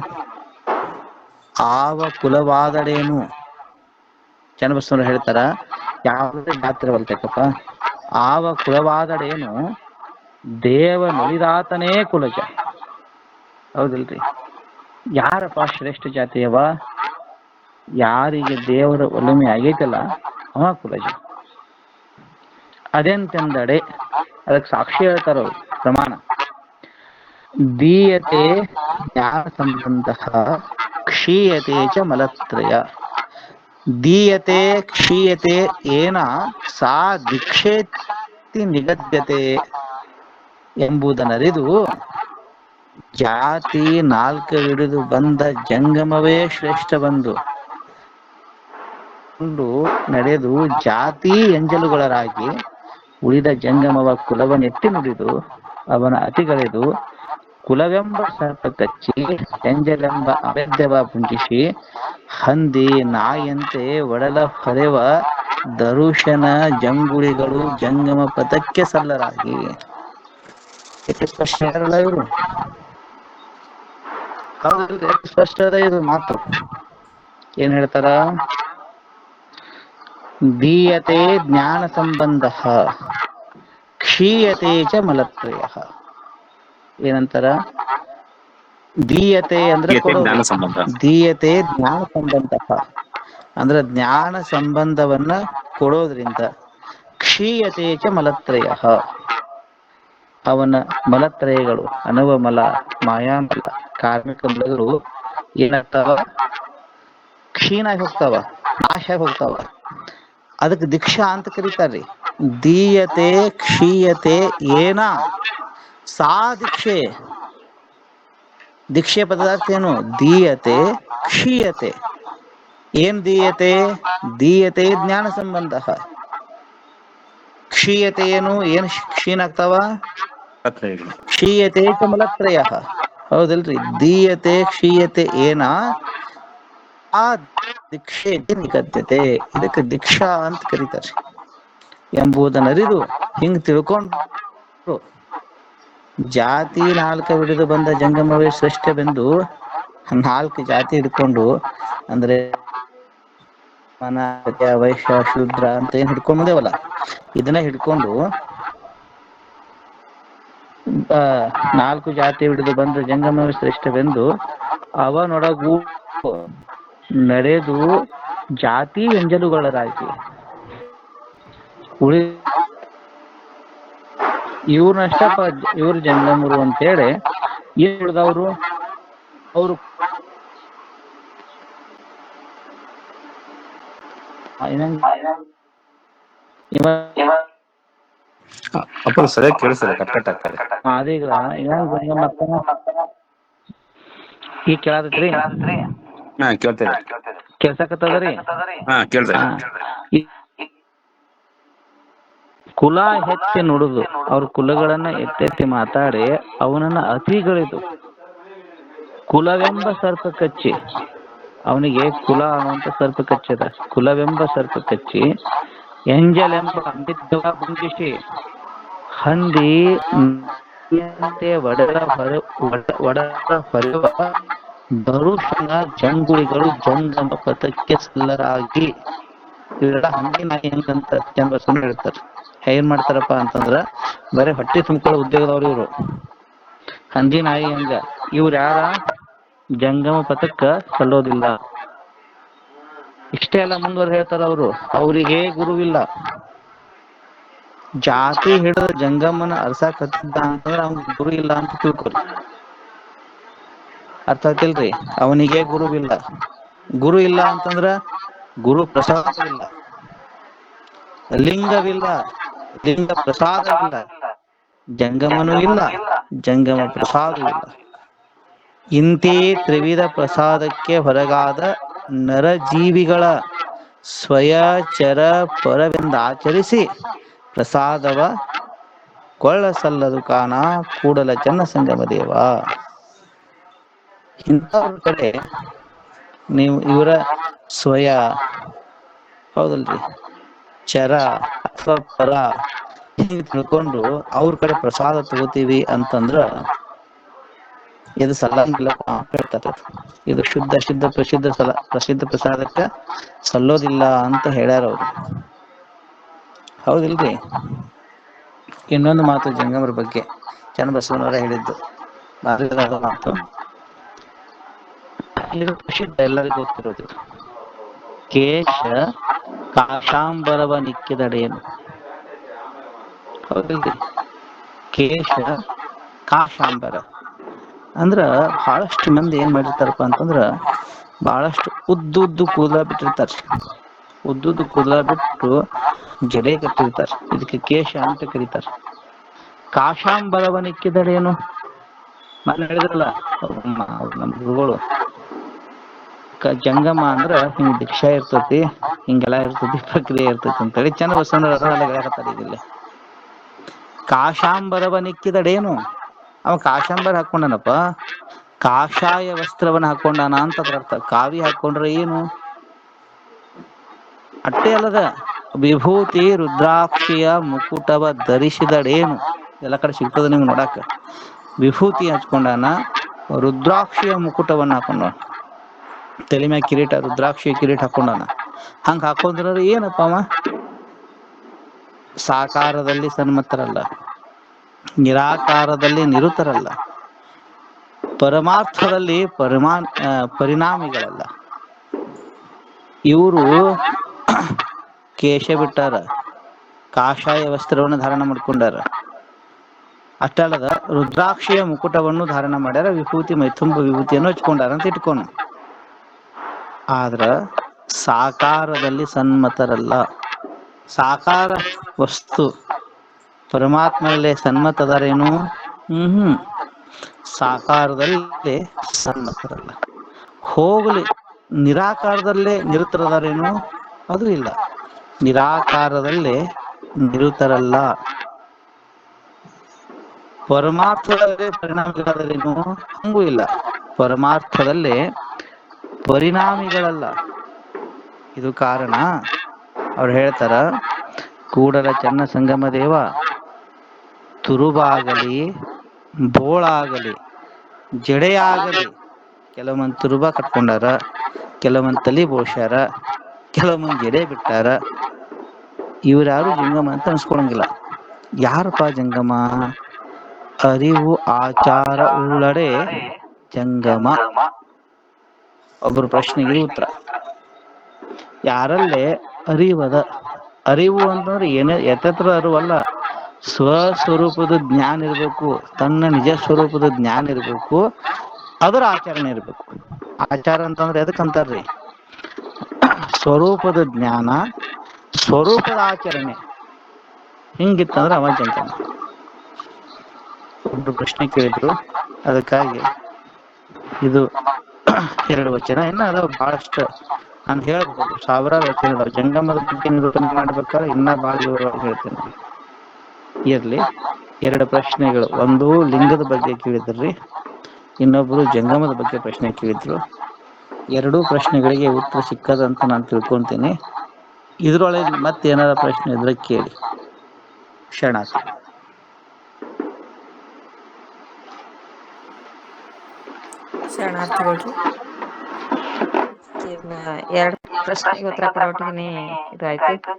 ಆವ ಕುಲವಾದಡೇನು? ಚನ್ನಬಸವಣ್ಣ ಹೇಳ್ತಾರ, ಯಾವುದೇ ಜಾತಿರವಲ್ತಕ್ಕಪ್ಪ. ಆವ ಕುಲವಾದಡೇನು ದೇವ ನುಡಿದಾತನೇ ಕುಲಜ. ಹೌದಿಲ್ರಿ? ಯಾರಪ್ಪ ಶ್ರೇಷ್ಠ ಜಾತಿಯವ? ಯಾರಿಗೆ ದೇವರ ಒಲುಮೆ ಆಗೈತಲ್ಲ ಅವ ಕುಲಜ. ಅದೆಂತೆಂದಡೆ ಅದಕ್ಕೆ ಸಾಕ್ಷಿ ಹೇಳ್ತಾರ ಅವ್ರು, ಪ್ರಮಾಣ. ದೀಯತೆ ಜ್ಞಾನ ಸಂಬಂಧ ಕ್ಷೀಯತೆ ಚ ಮಲತ್ರಯ. ದೀಯತೆ ಕ್ಷೀಯತೆ ಏನ ಸಾ ದೀಕ್ಷೇತಿ ನಿಗದ್ಯತೆ ಎಂಬುದನ್ನರಿದು ಜಾತಿ ನಾಲ್ಕವಿಡಿದು ಬಂದ ಜಂಗಮವೇ ಶ್ರೇಷ್ಠ ಬಂದು ನಡೆದು ಜಾತಿ ಎಂಜಲುಗಳರಾಗಿ ಉಳಿದ ಜಂಗಮವ ಕುಲವನೆತ್ತಿ ನುಡಿದು ಅವನ ಅತಿಗಳೆದು ಕುಲವೆಂಬ ಸರ್ಪ ಕಚ್ಚಿ ಎಂಜಲೆಂಬ ಅವೇದ್ಯವ ಪುಂಜಿಸಿ ಹಂದಿ ನಾಯಂತೆ ಒಡಲ ಹೊರೆವ ದರುಶನ ಜಂಗುಳಿಗಳು ಜಂಗಮ ಪಥಕ್ಕೆ ಸಲ್ಲರಾಗಿ. ಸ್ಪಷ್ಟ ಇರಲ್ಲ ಇವರು? ಹೌದು, ಸ್ಪಷ್ಟ ಅದ ಇದು ಮಾತು. ಏನ್ ಹೇಳ್ತಾರ? ದೀಯತೆ ಜ್ಞಾನ ಸಂಬಂಧ ಕ್ಷೀಯತೆ ಚ ಮಲತ್ರಯ. ಏನಂತಾರ? ದೀಯತೆ ಅಂದ್ರೆ ಕೊಡೋದು, ದೀಯತೆ ಜ್ಞಾನ ಸಂಬಂಧ ಅಂದ್ರೆ ಜ್ಞಾನ ಸಂಬಂಧವನ್ನ ಕೊಡೋದ್ರಿಂದ, ಕ್ಷೀಯತೆ ಚ ಮಲತ್ರಯ ಅವನ ಮಲತ್ರಯಗಳು, ಅನುವಮಲ, ಮಾಯಾಮಲ, ಕಾರ್ಮಿಕ ಮಲಗಳು ಏನಾಗ್ತಾವ? ಕ್ಷೀಣ ಆಗಿ ಹೋಗ್ತಾವ, ನಾಶ ಆಗಿ ಹೋಗ್ತಾವ. ಅದಕ್ಕೆ ದೀಕ್ಷಾ ಅಂತ ಕರೀತಾರ್ರಿ. ದೀಯತೆ ಕ್ಷೀಯತೆ ಏನ ಸಾ ದೀಕ್ಷೆ. ದೀಕ್ಷೆ ಪದಾರ್ಥ ಏನು? ದೀಯತೆ ಕ್ಷೀಯತೆ. ಏನ್ ದೀಯತೆ? ದೀಯತೆ ಜ್ಞಾನ ಸಂಬಂಧ. ಕ್ಷೀಯತೆ ಏನು? ಏನ್ ಕ್ಷೀಣ ಆಗ್ತಾವ? ಕ್ಷೀಯತೆ ಮಲತ್ರಯ. ಹೌದಲ್ರಿ? ದೀಯತೆ ಕ್ಷೀಯತೆ ಏನ ಆ ದೀಕ್ಷೆ ನಿಗದ್ಯತೆ. ಇದಕ್ಕೆ ದೀಕ್ಷಾ ಅಂತ ಕರೀತಾರೆ ಎಂಬುದನ್ನರಿದು ಹಿಂಗ್ ತಿಳ್ಕೊಂಡು ಜಾತಿ ನಾಲ್ಕವಿಡಿದು ಬಂದ ಜಂಗಮವೇ ಶ್ರೇಷ್ಠವೆಂದು 4 ಜಾತಿ ಹಿಡ್ಕೊಂಡು, ಅಂದ್ರೆ ಮನ ವೈಶ್ಯ ಶೂದ್ರ ಅಂತ ಏನ್ ಹಿಡ್ಕೊಂಡ್ ಬಂದೇವಲ್ಲ, ಇದನ್ನ ಹಿಡ್ಕೊಂಡು 4 ಜಾತಿ ಹಿಡಿದು ಬಂದ ಜಂಗಮವೇ ಶ್ರೇಷ್ಠವೆಂದು ಅವನೊಡಗು ನಡೆದು ಜಾತಿ ಎಂಜಲುಗಳರಾಗಿ ಉಳಿ ಇವ್ರನ್ನಷ್ಟಪ್ಪ ಇವ್ರು ಜಂಗಮರು ಅಂತೇಳಿ ಏನ್ ಉಳಿದವ್ರು ಅವರು ಅಪ್ಪ ಸರಿಯಾಗಿ ಕೇಳಿಸ್ತಾರೆ, ಕಟ್ ಕಟ್ ಆಗ್ತಾರೆ. ಅದೀಗ ಈಗ ಕೇಳತೈತ್ರಿ? ಹಾ ಕೇಳ್ತೇವೆ. ಕೆಲ್ಸಕತ್ತದ್ರಿ? ಹಾ ಕೇಳ್ತೇವೆ. ಕುಲ ಎತ್ತಿ ನುಡಿದು ಅವ್ರ ಕುಲಗಳನ್ನ ಎತ್ತೆತ್ತಿ ಮಾತಾಡಿ ಅವನನ್ನ ಅತಿಗಳಿದು ಕುಲವೆಂಬ ಸರ್ಪ ಕಚ್ಚಿ, ಅವನಿಗೆ ಕುಲ ಅನ್ನುವಂತ ಸರ್ಪ ಕಚ್ಚದ, ಕುಲವೆಂಬ ಸರ್ಪ ಕಚ್ಚಿ ಎಂಜಲೆಂಬ ಬಂಧಿಸಿ ಹಂದಿ ಒಡರ ಹೊರೆವ ದರುಶನ ಜಂಗುಳಿಗಳು ಜಂಗಮ ಪಥಕ್ಕೆ ಸಲ್ಲರಾಗಿ. ಇವೆಲ್ಲ ಹಂದಿ ನಾಯಿ ಹೆಂಗಂತ ಚಂದ್ರಬಸವಣ್ಣ ಹೇಳ್ತಾರೆ. ಏನ್ ಮಾಡ್ತಾರಪ್ಪ ಅಂತಂದ್ರ ಬರೀ ಹೊಟ್ಟೆ ತುಂಬಿಕೊಳ್ಳೋ ಉದ್ಯೋಗದವ್ರು ಇವ್ರು. ಹಂದಿ ನಾಯಿ ಹಂಗ ಇವ್ರ ಯಾರ? ಜಂಗಮ ಪಥಕ್ಕ ಸಲ್ಲೋದಿಲ್ಲ. ಇಷ್ಟೇ ಎಲ್ಲ ಮುಂದುವರೆದು ಹೇಳ್ತಾರ ಅವರು. ಅವರಿಗೆ ಗುರುವಿಲ್ಲ. ಜಾತಿ ಹಿಡಿದ ಜಂಗಮನ ಅರ್ಸಾಕತ್ತಿದ್ದ ಅಂತಂದ್ರ ಅವ್ನಿಗೆ ಗುರು ಇಲ್ಲ ಅಂತ ತಿಳ್ಕೊರಿ. ಅರ್ಥ ಆಯ್ತಿಲ್ರಿ? ಅವನಿಗೆ ಗುರುವಿಲ್ಲ. ಗುರು ಇಲ್ಲ ಅಂತಂದ್ರ ಗುರು ಪ್ರಸಾದವಿಲ್ಲ, ಲಿಂಗವಿಲ್ಲ, ಲಿಂಗ ಪ್ರಸಾದವಿಲ್ಲ, ಜಂಗಮನೂ ಇಲ್ಲ, ಜಂಗಮ ಪ್ರಸಾದವಿಲ್ಲ. ಇಂತಿ ತ್ರಿವಿಧ ಪ್ರಸಾದಕ್ಕೆ ಹೊರಗಾದ ನರಜೀವಿಗಳ ಸ್ವಯಚರ ಪರವೆಂದಾಚರಿಸಿ ಪ್ರಸಾದವ ಕೊಳ್ಳಸಲ್ಲದು ಕಾಣ ಕೂಡಲ ಚನ್ನ ಸಂಗಮ ದೇವ. ಇಂಥವ್ರ ಕಡೆ ನೀವು ಇವರ ಸ್ವಯ ಹೌದಲ್ರಿ ಚರ ಅಥವಾ ಪರ ಹಿಂಗ್ ತಿಳ್ಕೊಂಡು ಅವ್ರ ಕಡೆ ಪ್ರಸಾದ ತಗೋತೀವಿ ಅಂತಂದ್ರ ಇದು ಸಲ್ಲಂಗಿಲ್ಲ ಹೇಳ್ತಾರೆ. ಇದು ಶುದ್ಧ ಪ್ರಸಿದ್ಧ ಪ್ರಸಾದಕ್ಕ ಸಲ್ಲೋದಿಲ್ಲ ಅಂತ ಹೇಳ್ಯಾರ ಅವ್ರು. ಹೌದಿಲ್ರಿ? ಇನ್ನೊಂದು ಮಾತು ಜಂಗಮರ ಬಗ್ಗೆ ಚನ್ನಬಸವಣ್ಣವರ ಹೇಳಿದ್ದು ಮಾತು, ಇದು ಪ್ರಸಿದ್ಧ, ಎಲ್ಲರಿಗೂ ಗೊತ್ತಿರೋದು. ಕೇಶ ಕಾಶಾಂಬರವ ನಿಕ್ಕಿದಡೇನು. ಹೌದಿಲ್ರಿ? ಕೇಶ ಕಾಶಾಂಬರ ಅಂದ್ರ ಬಹಳಷ್ಟು ಮಂದಿ ಏನ್ ಮಾಡಿರ್ತಾರಪ್ಪ ಅಂತಂದ್ರ ಬಹಳಷ್ಟು ಉದ್ದುದ್ದು ಕೂದಲ ಬಿಟ್ಟಿರ್ತಾರ. ಉದ್ದುದ್ದು ಕೂದಲ ಬಿಟ್ಟು ಜಡೆ ಕಟ್ಟಿರ್ತಾರ. ಇದಕ್ಕೆ ಕೇಶ ಅಂತ ಕರೀತಾರ. ಕಾಶಾಂಬರವ ನಿಕ್ಕಿದಡೇನು ನಾನು ಹೇಳಿದ್ರಲ್ಲ ನಮ್ಮ ಗುರುಗಳು, ಜಂಗಮ ಅಂದ್ರ ಹಿಂಗ್ ದೀಕ್ಷಾ ಇರ್ತತಿ, ಹಿಂಗೆಲ್ಲಾ ಇರ್ತತಿ, ಪ್ರಕ್ರಿಯೆ ಇರ್ತತಿ ಅಂತೇಳಿ ಚನ್ನಬಸವಣ್ಣವರೆಲ್ಲ ಹೇಳಕತ್ತಾರ. ಇಲ್ಲಿ ಕಾಶಾಂಬರವ ನಿಕ್ಕಿದಡೇನು, ಅವ ಕಾಶಾಂಬರ ಹಾಕೊಂಡನಪ್ಪ, ಕಾಷಾಯ ವಸ್ತ್ರವನ್ನ ಹಾಕೊಂಡಾನ ಅಂತ ಅದ್ರ ಅರ್ಥ. ಕಾವಿ ಹಾಕೊಂಡ್ರೆ ಏನು? ಅಟ್ಟೆ ಅಲ್ಲದ ವಿಭೂತಿ ರುದ್ರಾಕ್ಷಿಯ ಮುಕುಟವ ಧರಿಸಿದಡೇನು. ಎಲ್ಲ ಕಡೆ ಸಿಗ್ತದ ನಿಮ್ಗೆ ನೋಡಾಕ. ವಿಭೂತಿ ಹಚ್ಕೊಂಡಾನ, ರುದ್ರಾಕ್ಷಿಯ ಮುಕುಟವನ್ನ ಹಾಕೊಂಡ, ತಲೆ ಮ್ಯಾಗ ಕಿರೀಟ, ರುದ್ರಾಕ್ಷಿಯ ಕಿರೀಟ ಹಾಕೊಂಡಾನ. ಹಂಗ ಹಾಕೊಂಡ್ರ ಏನಪ್ಪ ಅವ? ಸಾಕಾರದಲ್ಲಿ ಸನ್ಮತರಲ್ಲ, ನಿರಾಕಾರದಲ್ಲಿ ನಿರುತರಲ್ಲ, ಪರಮಾರ್ಥದಲ್ಲಿ ಪರಿಣಾಮಿಗಳಲ್ಲ. ಇವರು ಕೇಶ ಬಿಟ್ಟಾರ, ಕಾಷಾಯ ವಸ್ತ್ರವನ್ನು ಧಾರಣ ಮಾಡ್ಕೊಂಡಾರ. ಅಷ್ಟಲ್ಲದ ರುದ್ರಾಕ್ಷಿಯ ಮುಕುಟವನ್ನು ಧಾರಣ ಮಾಡ್ಯಾರ, ವಿಭೂತಿ ಮೈಥುಂಬ ವಿಭೂತಿಯನ್ನು ಹಚ್ಕೊಂಡಾರ ಅಂತ ಇಟ್ಕೊಂಡು. ಆದ್ರ ಸಾಕಾರದಲ್ಲಿ ಸನ್ಮತರಲ್ಲ. ಸಾಕಾರ ವಸ್ತು ಪರಮಾತ್ಮನಲ್ಲೇ ಸನ್ಮತದಾರೇನು? ಸಾಕಾರದಲ್ಲಿ ಸನ್ಮತರಲ್ಲ. ಹೋಗಲಿ, ನಿರಾಕಾರದಲ್ಲೇ ನಿರತರದಾರೇನು? ಅದು ಇಲ್ಲ. ನಿರಾಕಾರದಲ್ಲೇ ನಿರುತರಲ್ಲ. ಪರಮಾರ್ಥದಲ್ಲೇ ಪರಿಣಾಮಿಗಳಾದರೇನು? ಹಂಗೂ ಇಲ್ಲ. ಪರಮಾರ್ಥದಲ್ಲೇ ಪರಿಣಾಮಿಗಳಲ್ಲ. ಇದು ಕಾರಣ. ಅವ್ರು ಹೇಳ್ತಾರ, ಕೂಡಲ ಚನ್ನ ಸಂಗಮ ದೇವ ತುರುಬಾಗಲಿ ಬೋಳಾಗಲಿ ಜಡೆಯಾಗಲಿ, ಕೆಲವೊಂದು ತುರುಬ ಕಟ್ಕೊಂಡಾರ, ಕೆಲವೊಂದು ತಲಿ ಬೋಳ್ಸ್ಯಾರ, ಕೆಲವೊಂದು ಜಡೆ ಬಿಟ್ಟಾರ. ಇವ್ರ್ಯಾರು ಜಂಗಮ ಅಂತ ಅನ್ಸ್ಕೊಳಂಗಿಲ್ಲ. ಯಾರಪ್ಪ ಜಂಗಮ? ಅರಿವು ಆಚಾರ ಉಳ್ಳಡೆ ಜಂಗಮ. ಒಬ್ಬರು ಪ್ರಶ್ನೆಗೆ ಇದು ಉತ್ತರ. ಯಾರಲ್ಲೇ ಅರಿವದ, ಅರಿವು ಅಂತಂದ್ರೆ ಏನೇ ಯಥೇತ್ರ ಅರಿವಲ್ಲ, ಸ್ವಸ್ವರೂಪದ ಜ್ಞಾನ ಇರಬೇಕು, ತನ್ನ ನಿಜ ಸ್ವರೂಪದ ಜ್ಞಾನ ಇರಬೇಕು, ಅದರ ಆಚರಣೆ ಇರಬೇಕು. ಆಚಾರ ಅಂತಂದ್ರೆ ಎದಕ್ಕಂತಾರ್ರಿ? ಸ್ವರೂಪದ ಜ್ಞಾನ, ಸ್ವರೂಪದ ಆಚರಣೆ ಹಿಂಗಿತ್ತಂದ್ರೆ ಅವ ಜಂಗಮ. ಒಬ್ರು ಪ್ರಶ್ನೆ ಕೇಳಿದ್ರು, ಅದಕ್ಕಾಗಿ ಇದು 2 ವಚನ. ಇನ್ನ ಅದಾವ ಬಹಳಷ್ಟು, ನಾನು ಹೇಳ್ಬೋದು, ಸಾವಿರಾರು ವಚನ ಇದಾವ. ಜಂಗಮದ ಬಗ್ಗೆ ನಿರೂಪಣೆ ಮಾಡ್ಬೇಕಾದ್ರೆ ಇನ್ನ ಬಹಳ ವಿವರವಾಗಿ ಹೇಳ್ತೇನೆ. ಇರ್ಲಿ, 2 ಪ್ರಶ್ನೆಗಳು. ಒಂದು ಲಿಂಗದ ಬಗ್ಗೆ ಕೇಳಿದ್ರಿ, ಇನ್ನೊಬ್ರು ಜಂಗಮದ ಬಗ್ಗೆ ಪ್ರಶ್ನೆ ಕೇಳಿದ್ರು. 2 ಪ್ರಶ್ನೆಗಳಿಗೆ ಉತ್ತರ ಸಿಕ್ಕದಂತ ನಾನು ತಿಳ್ಕೊಂತೀನಿ. ಇದ್ರೊಳಗೆ ಮತ್ತೇನಾರ ಪ್ರಶ್ನೆ ಇದ್ರೆ ಕೇಳಿ. ಶರಣಾರ್ಥಿ. ಶರಣಾರ್ಥಿಗಳ್ರಿ. ಈಗ 2 ಪ್ರಶ್ನೆಗೆ ಉತ್ತರ ಕೊಡೋಟಿಗೆ ಇದಾಯ್ತು.